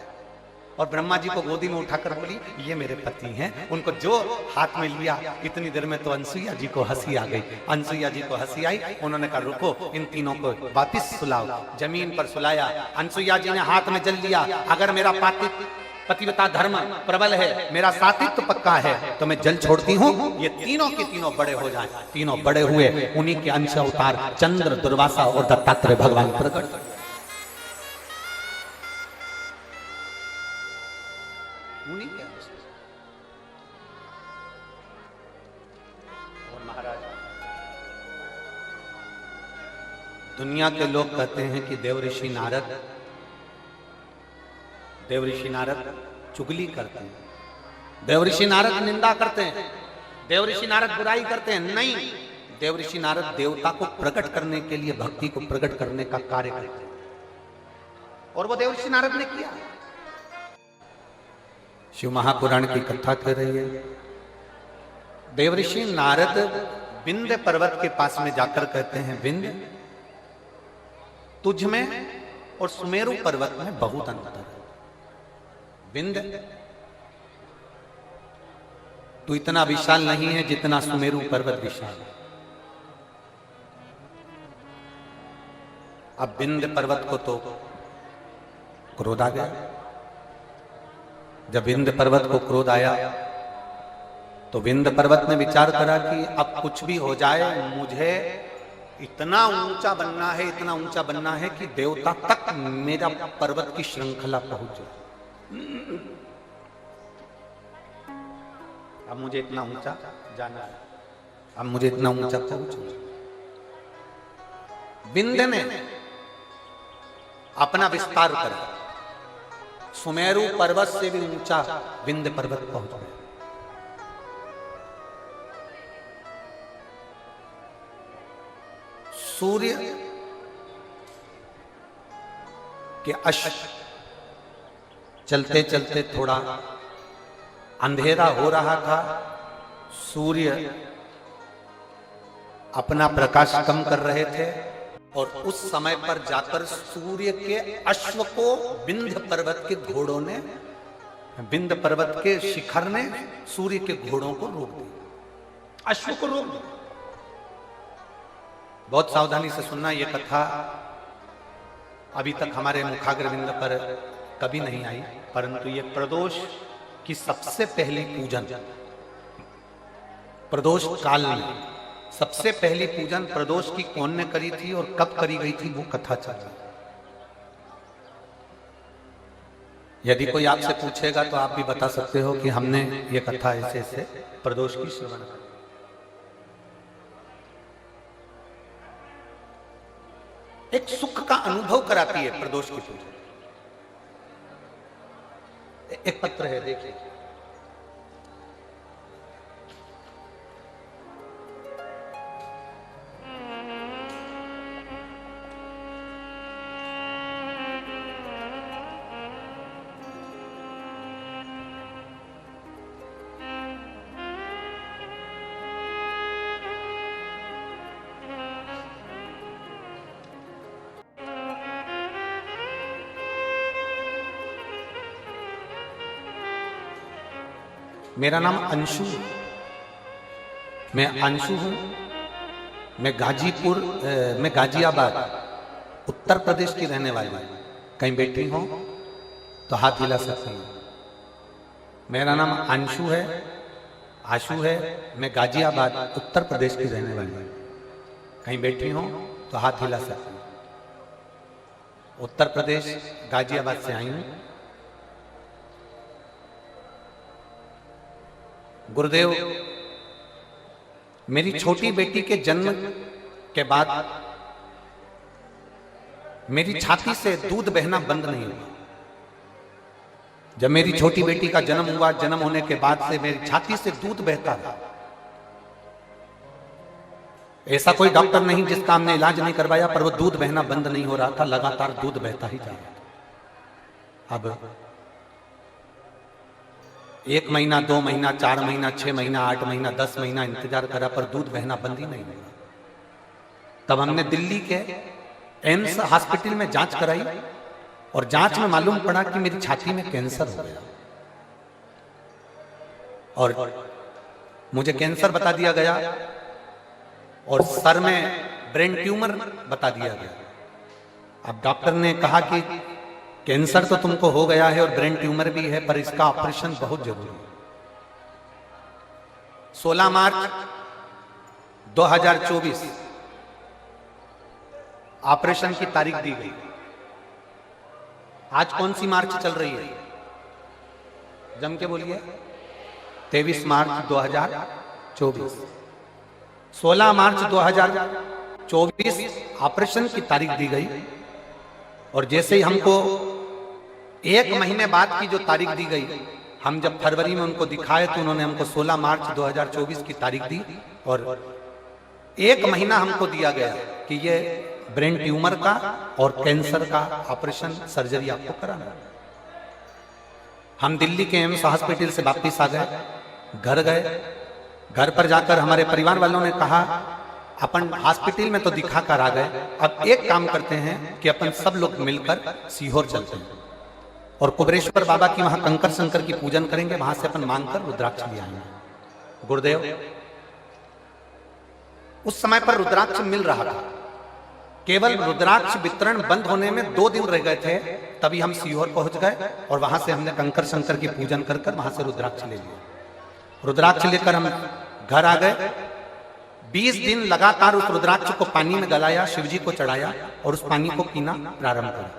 और ब्रह्मा जी को गोदी में उठाकर बोली, ये मेरे पति हैं। उनको जो हाथ में लिया, इतनी देर में तो अनसुईया जी को हंसी आ गई। अनसुईया जी को हंसी आई, उन्होंने कहा रुको, इन तीनों को वापिस सुलाओ। जमीन पर सुलाया। अनसुईया जी ने हाथ में जल लिया, अगर मेरा पतिव्रता धर्म प्रबल है, मेरा सात्वित्व पक्का है, तो मैं जल छोड़ती हूँ, ये तीनों के तीनों बड़े हो जाएं। तीनों बड़े हुए, उन्हीं के अंश अवतार चंद्र, दुर्वासा और दत्तात्रेय भगवान प्रकट। और महाराज, दुनिया के लोग कहते हैं कि देवऋषि नारद चुगली करते हैं, देवऋषि नारद निंदा करते हैं, देवऋषि नारद बुराई करते हैं। नहीं, देवऋषि नारद देवता को प्रकट करने के लिए, भक्ति को प्रकट करने का कार्य करते हैं, और वो देवऋषि नारद ने किया। शिव महापुराण की कथा कह रही है, देवऋषि नारद विंध्य पर्वत के पास में जाकर कहते हैं, विंध्य तुझ में और सुमेरु पर्वत में बहुत अंतर है। विंध्य तू इतना विशाल नहीं है जितना सुमेरु पर्वत विशाल है। अब विंध्य पर्वत को तो क्रोध आ गया। जब विंध्य पर्वत को क्रोध आया, तो विंध्य पर्वत ने विचार करा कि अब कुछ भी हो जाए, मुझे इतना ऊंचा बनना है, इतना ऊंचा बनना है कि देवता तक मेरा पर्वत की श्रृंखला पहुंच जाए। अब मुझे इतना ऊंचा जाना है, अब मुझे इतना ऊंचा पहुंचना। विंध्य ने अपना विस्तार करा, सुमेरु पर्वत से भी ऊंचा विंध्य पर्वत पहुंच गया। सूर्य के अश्व चलते चलते थोड़ा अंधेरा हो रहा था, सूर्य अपना प्रकाश कम कर रहे थे और उस समय पर जाकर सूर्य के अश्व को विंध्य पर्वत के घोड़ों ने, विंध्य पर्वत के शिखर ने सूर्य के घोड़ों को रोक दिया, अश्व को रोक दिया। बहुत सावधानी से सुनना, यह कथा अभी तक हमारे मुखाग्रविंद पर कभी नहीं आई, परंतु ये प्रदोष की सबसे पहली पूजन, प्रदोष काल में सबसे पहली पूजन प्रदोष की कौन ने करी थी और कब करी गई थी, वो कथा चल रही। यदि कोई आपसे पूछेगा तो आप भी बता सकते हो कि हमने ये कथा ऐसे ऐसे प्रदोष की श्रवण करी। एक सुख का अनुभव कराती है प्रदोष की पूजा। एक पत्र है, देखिए। मेरा नाम अंशु, मैं अंशु हूं। मैं गाजियाबाद उत्तर प्रदेश की रहने वाली हूं। कहीं बैठी हो तो हाथ हिला सकती हूं। मेरा नाम अंशु है, आशु है। मैं गाजियाबाद उत्तर प्रदेश की रहने वाली हूं। कहीं बैठी हो तो हाथ हिला सकती हूं। उत्तर प्रदेश गाजियाबाद से आई हूं। गुरुदेव, मेरी छोटी बेटी के जन्म के बाद मेरी छाती से दूध बहना बंद नहीं हुआ। जब मेरी छोटी बेटी का जन्म हुआ, जन्म होने के बाद से मेरी छाती से दूध बहता था। ऐसा कोई डॉक्टर नहीं जिसका हमने इलाज नहीं करवाया, पर वो दूध बहना बंद नहीं हो रहा था, लगातार दूध बहता ही जा रहा था। अब 1 महीना, 2 महीना, 4 महीना, 6 महीना, 8 महीना, 10 महीना इंतजार करा, पर दूध बहना बंद ही नहीं हुआ। तब हमने दिल्ली के एम्स हॉस्पिटल में जांच कराई और जांच में मालूम पड़ा कि मेरी छाती में कैंसर हो गया और मुझे कैंसर बता दिया गया और सर में ब्रेन ट्यूमर बता दिया गया। अब डॉक्टर ने कहा कि कैंसर तो तुमको हो गया है और ब्रेन ट्यूमर भी है, पर इसका ऑपरेशन बहुत जरूरी है। 16 मार्च 2024 ऑपरेशन की तारीख दी गई। आज कौन सी मार्च चल रही है? जम के बोलिए। 23 मार्च 2024। 16 मार्च 2024 ऑपरेशन की तारीख दी गई और जैसे ही हमको 1 महीने बाद की जो तारीख दी गई, हम जब फरवरी में उनको दिखाए तो उन्होंने हमको 16 मार्च 2024 की तारीख दी और 1 महीना हमको दिया गया कि ये ब्रेन ट्यूमर का और कैंसर का ऑपरेशन सर्जरी आपको कराना है। हम दिल्ली के एम्स हॉस्पिटल से वापिस आ गए, घर गए। घर पर जाकर हमारे परिवार वालों ने कहा अपन हॉस्पिटल में तो दिखा कर आ गए, अब एक काम करते हैं कि अपन सब लोग मिलकर सीहोर चलते हैं और कुबरेश्वर बाबा की वहां कंकर शंकर की पूजन करेंगे, वहां से अपन मांगकर रुद्राक्ष ले आएंगे। गुरुदेव, उस समय पर रुद्राक्ष मिल रहा था, केवल रुद्राक्ष वितरण बंद होने में 2 दिन रह गए थे, तभी हम सीहोर पहुंच गए और वहां से हमने कंकर शंकर की पूजन कर वहां से रुद्राक्ष ले लिया। रुद्राक्ष लेकर हम घर आ गए। 20 दिन लगातार उस रुद्राक्ष को पानी में गलाया, शिवजी को चढ़ाया और उस पानी को पीना प्रारंभ किया।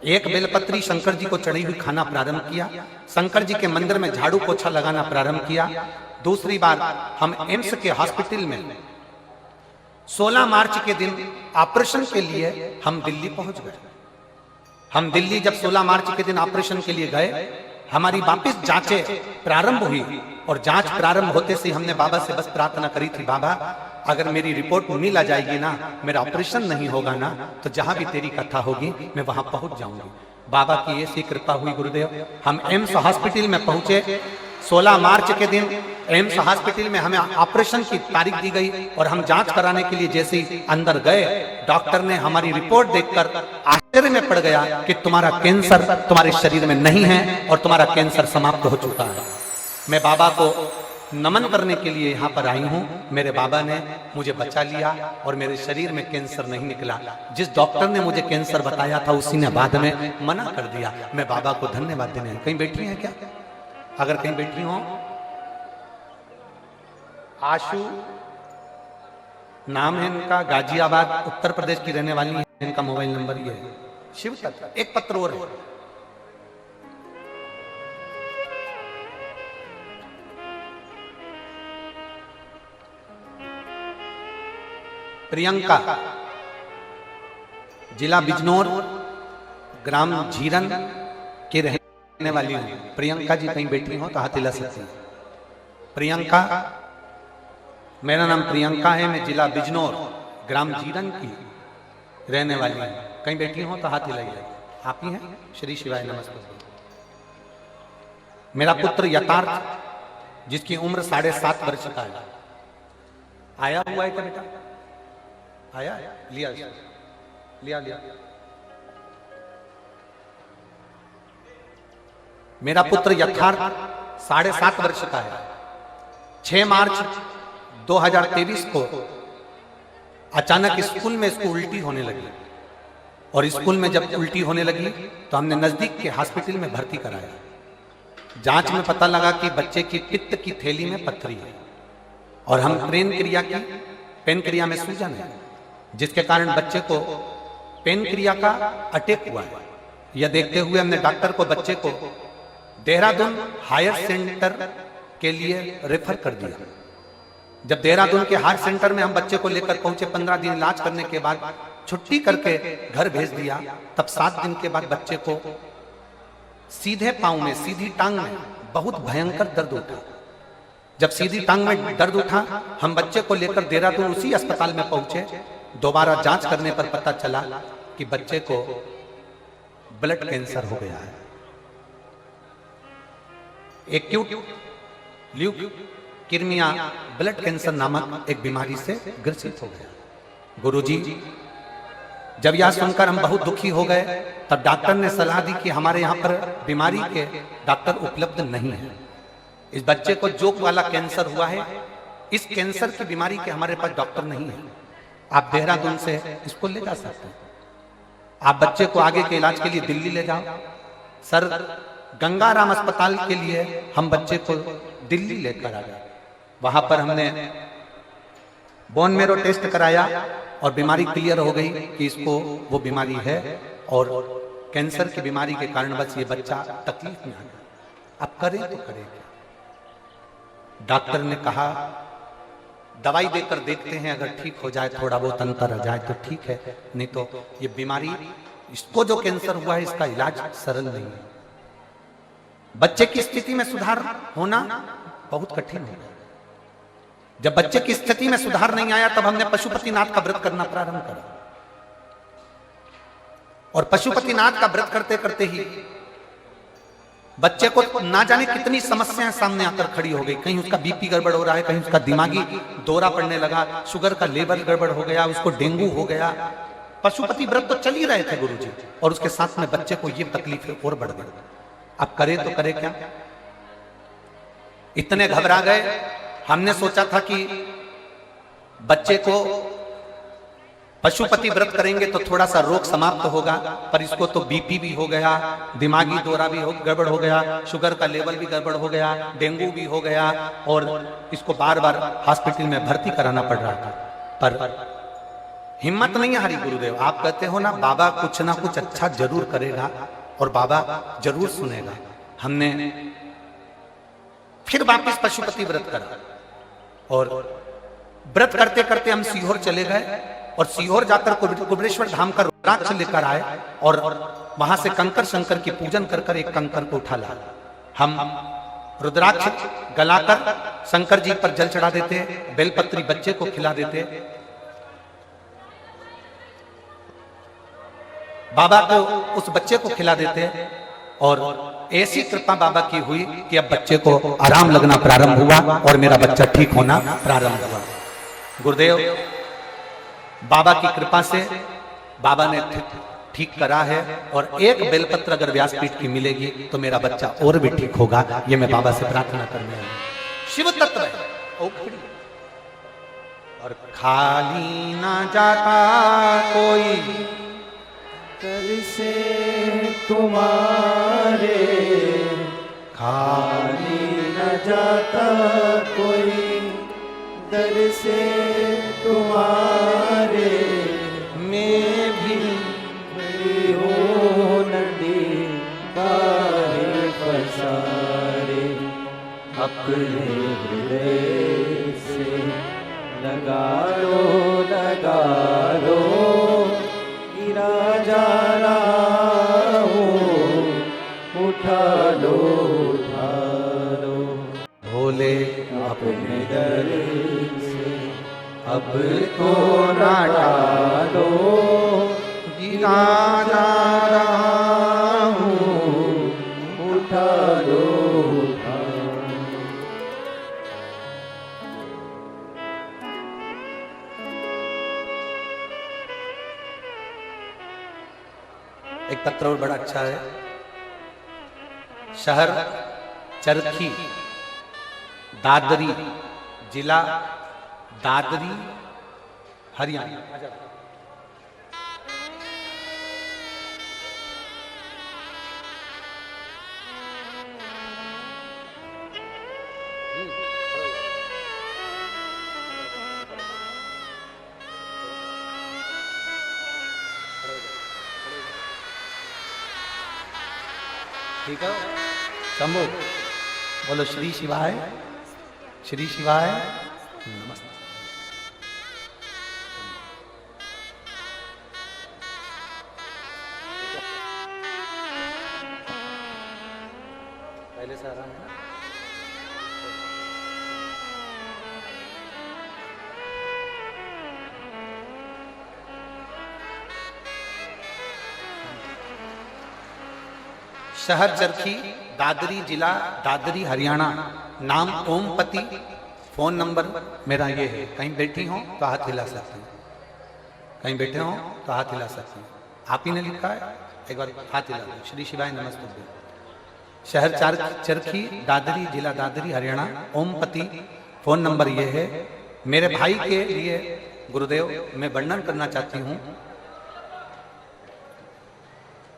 एक बेलपत्री शंकर जी को चढ़ी हुई खाना प्रारंभ किया। शंकर जी के मंदिर में झाड़ू पोछा लगाना प्रारंभ किया। दूसरी बार हम एम्स के हॉस्पिटल में 16 मार्च के दिन ऑपरेशन के लिए हम दिल्ली पहुंच गए। हम दिल्ली जब 16 मार्च के दिन ऑपरेशन के लिए गए, हमारी वापस जांचें प्रारंभ हुई और जांच प्रारंभ होते से हमने बाबा से बस प्रार्थना करी थी, बाबा अगर मेरी रिपोर्ट मिल आ जाएगी ना, मेरा ऑपरेशन नहीं होगा ना, तो जहां भी तेरी कथा होगी मैं वहां पहुंच जाऊंगी। बाबा की ऐसी कृपा हुई गुरुदेव। हम एम्स हॉस्पिटल में पहुंचे, 16 मार्च के दिन एम्स हॉस्पिटल में हमें ऑपरेशन की तारीख दी गई और हम जांच कराने के लिए जैसे ही अंदर गए, डॉक्टर ने हमारी रिपोर्ट देखकर आश्चर्य में पड़ गया कि तुम्हारा कैंसर तुम्हारे शरीर में नहीं है और तुम्हारा कैंसर समाप्त हो चुका है। मैं बाबा को नमन करने के लिए यहाँ पर आई हूँ। मेरे बाबा ने मुझे बचा लिया और मेरे शरीर में कैंसर नहीं निकला। जिस डॉक्टर ने मुझे कैंसर बताया था उसी ने बाद में मना कर दिया। मैं बाबा को धन्यवाद देने आई। कहीं बैठी हैं क्या? अगर कहीं बैठी हो, आशु नाम है इनका, गाजियाबाद उत्तर प्रदेश की रहने वाली है। इनका मोबाइल नंबर ये है। शिव तत्व। एक पत्र और है। प्रियंका, जिला बिजनौर, ग्राम झीरन के रहने वाली हूं। प्रियंका जी कहीं बैठी हो तो हाथ हिला सकती हैं। प्रियंका, मेरा नाम प्रियंका है। मैं जिला बिजनौर, ग्राम जीरन की रहने वाली हूं। कहीं बैठी हो तो हाथ हिलाइए। आप ही हैं? श्री शिवाय नमस्ते। मेरा पुत्र यथार्थ, जिसकी उम्र 7.5 वर्ष का है, आया हुआ है क्या बेटा? आया? लिया लिया लिया। मेरा पुत्र यथार्थ 7.5 वर्ष का है। 6 मार्च 2023 को अचानक स्कूल में इसको उल्टी होने लगी और स्कूल में जब उल्टी होने लगी तो हमने नजदीक के हॉस्पिटल में भर्ती कराया। जांच में पता लगा कि बच्चे की पित्त की थैली में पथरी है और हम पेन क्रिया में सूजन है, जिसके कारण बच्चे को पेन क्रिया का अटैक हुआ है। यह देखते हुए हमने डॉक्टर को बच्चे को देहरादून हायर सेंटर के लिए रेफर कर दिया। जब देहरादून के हायर सेंटर में हम बच्चे को लेकर पहुंचे, 15 दिन इलाज करने के बाद छुट्टी करके घर भेज दिया। तब 7 दिन के बाद बच्चे को सीधे पांव में, सीधी टांग में बहुत भयंकर दर्द उठा। जब सीधी टांग में दर्द उठा, हम बच्चे को लेकर देहरादून उसी अस्पताल में पहुंचे। दोबारा जांच करने पर पता चला कि बच्चे को ब्लड कैंसर हो गया है। एक्यूट ल्यूकेमिया ब्लड कैंसर नामक एक बीमारी से ग्रसित हो गया। गुरुजी, जब यह सुनकर हम बहुत दुखी हो गए, तब डॉक्टर ने सलाह दी कि हमारे यहाँ पर बीमारी के डॉक्टर उपलब्ध नहीं है। इस बच्चे को जोक वाला कैंसर हुआ है। इस कैंसर की बीमारी के हमारे पास डॉक्टर नहीं है। आप देहरादून से इसको ले जा सकते हैं। आप बच्चे को आगे के इलाज के लिए दिल्ली ले जाओ। सर, गंगाराम अस्पताल के लिए हम बच्चे को दिल्ली लेकर आ गए। वहां पर हमने बोन मेरो टेस्ट कराया और बीमारी क्लियर हो गई कि इसको वो बीमारी है और कैंसर की बीमारी के कारण बस ये बच्चा तकलीफ में आ गया। अब करें तो करें क्या? डॉक्टर ने कहा दवाई देकर देखते हैं, अगर ठीक हो जाए, थोड़ा बहुत अंतर आ जाए तो ठीक है, नहीं तो ये बीमारी, इसको जो कैंसर हुआ है इसका इलाज सरल नहीं है। बच्चे की स्थिति में सुधार होना बहुत कठिन है। जब बच्चे की स्थिति में सुधार नहीं आया तब हमने पशुपतिनाथ का व्रत करना प्रारंभ करा और पशुपतिनाथ का व्रत करते करते ही बच्चे को ना जाने कितनी समस्याएं सामने आकर खड़ी हो गई। कहीं उसका बीपी गड़बड़ हो रहा है, कहीं उसका दिमागी दौरा पड़ने लगा, शुगर का लेवल गड़बड़ हो गया, उसको डेंगू हो गया। पशुपति व्रत तो चल ही रहे थे गुरुजी, और उसके साथ में बच्चे को ये तकलीफ और बढ़ गई। अब करे तो करे क्या? इतने घबरा गए। हमने सोचा था कि बच्चे को पशुपति व्रत करेंगे तो थोड़ा सा रोग समाप्त होगा, पर इसको तो बीपी भी हो गया, दिमागी दौरा भी गड़बड़ हो गया, शुगर का लेवल भी गड़बड़ हो गया, डेंगू भी हो गया और इसको बार बार हॉस्पिटल में भर्ती कराना पड़ रहा था। पर हिम्मत नहीं हारी गुरुदेव। आप कहते हो ना, बाबा कुछ ना कुछ अच्छा जरूर करेगा और बाबा जरूर सुनेगा। हमने फिर वापस पशुपति व्रत करा और व्रत करते करते हम सीहोर चले गए और सीहोर जाकर कुबेरेश्वर धाम का रुद्राक्ष लेकर आए और वहां से कंकर शंकर की पूजन कर एक कंकर को उठा लाया। हम रुद्राक्ष गलाकर शंकर जी पर जल चढ़ा देते, बेलपत्री बच्चे को खिला देते, बाबा को उस बच्चे को खिला देते और ऐसी कृपा बाबा की हुई कि अब बच्चे को आराम लगना प्रारंभ हुआ और मेरा बच्चा ठीक होना प्रारंभ हुआ। गुरुदेव बाबा की कृपा से बाबा ने ठीक करा है और एक बेलपत्र अगर व्यासपीठ की मिलेगी तो मेरा बच्चा और भी ठीक होगा। ये मैं बाबा से प्रार्थना करने आया। शिव तत्व है और खाली ना जाता कोई कर से तुम्हारे, खाली न जाता कोई दर से तुम्हारे। मैं भी खड़ी हो नदी बाहे पसारे, अपने हृदय से लगा लो गिरा जा रहा हूँ, उठा लो भोले अपने दर से अब तो ना डालो, गिरा जा रहा हूँ, उठा लो। एक पत्र और बड़ा अच्छा है। शहर चरखी, दादरी, जिला दादरी, हरियाणा। ठीक है, शंभु बोलो श्री शिवाय, श्री शिवाय नमस्ते। पहले से आराम है। शहर चरखी, दादरी, जिला दादरी, हरियाणा। नाम ओमपति। फोन नंबर मेरा ये है। कहीं बैठी हो तो हाथ हिला सकते हैं, कहीं बैठे हो तो हाथ हिला सकते हैं। आप ही ने लिखा है, एक बार हाथ हिला दो। श्री शिवाय नमस्ते। शहर चरखी, दादरी, जिला दादरी, हरियाणा। ओमपति। फोन नंबर ये है। मेरे भाई के लिए गुरुदेव मैं वर्णन करना चाहती हूँ।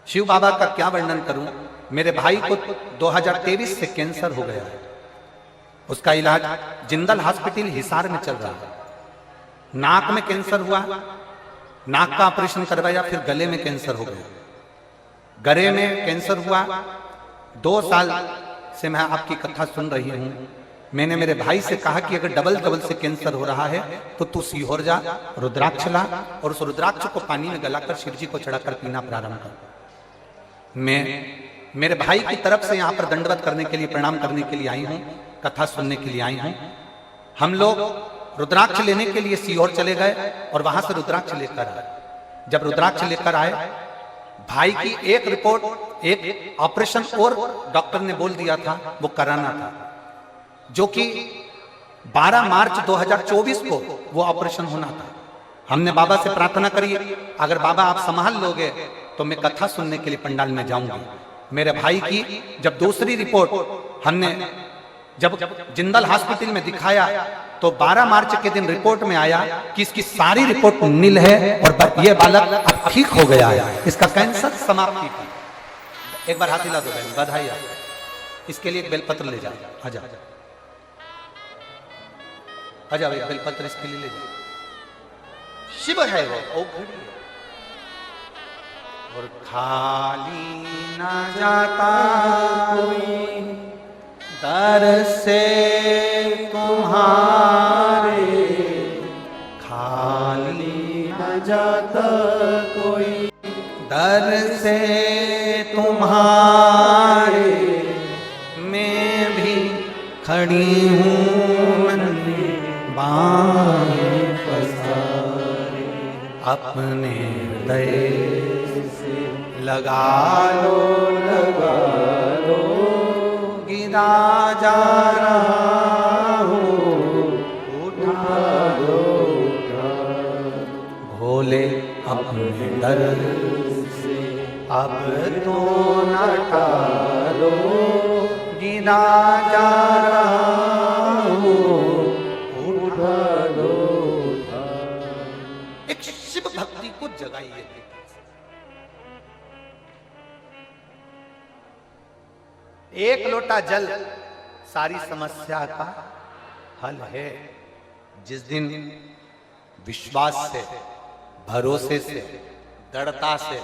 शिव बाबा का क्या वर्णन करूं। मेरे भाई को 2023 से कैंसर हो गया है। उसका इलाज जिंदल हॉस्पिटल हिसार में चल रहा है। नाक में कैंसर हुआ, नाक का ऑपरेशन करवाया, फिर गले में कैंसर हो गया। गले में कैंसर हुआ। 2 साल से मैं आपकी कथा सुन रही हूं। मैंने मेरे भाई से कहा कि अगर डबल से कैंसर हो रहा है तो तू सीहोर जा, रुद्राक्ष ला और उस रुद्राक्ष को पानी में गलाकर शिव जी को चढ़ाकर पीना प्रारंभ कर। मैं मेरे भाई की तरफ से यहाँ पर दंडवत करने के लिए, प्रणाम करने के लिए आई हूँ, कथा सुनने के लिए आई हूँ। हम लोग रुद्राक्ष लेने के लिए सीहोर चले गए और वहां से रुद्राक्ष लेकर आए। जब रुद्राक्ष लेकर आए, भाई की एक रिपोर्ट, एक ऑपरेशन और डॉक्टर ने बोल दिया था वो कराना था, जो कि 12 मार्च 2024 को वो ऑपरेशन होना था। हमने बाबा से प्रार्थना करी, अगर बाबा आप संभाल लोगे तो मैं कथा सुनने के लिए पंडाल में जाऊंगी। मेरे भाई की जब दूसरी रिपोर्ट हमने जब जिंदल हॉस्पिटल में दिखाया तो 12 मार्च के दिन रिपोर्ट में आया कि इसकी सारी रिपोर्ट नील है और यह बालक अब ठीक हो गया है, इसका कैंसर समाप्ति की। एक बार हाथ हिला दो बहन, बधाई। इसके लिए एक बेलपत्र ले जाओ। आजा आजा, एक बेलपत्र इसके लिए ले जाओ। शिव है वो, ओ घड़ी और खाली ना जाता कोई दर से तुम्हारे, खाली न जाता कोई दर से तुम्हारे। मैं भी खड़ी हूँ बाहें पसारे, अपने हृदय लगा लो लगा लो गिरा जा रहा हूँ उठा लो उठा भोले अपने दर से अब तो न टालो गिरा जा रहा हूँ उठा लो उठा एक शिव भक्ति को जगाइए। एक लोटा जल सारी समस्या का हल है। जिस दिन विश्वास से, भरोसे से, दृढ़ता से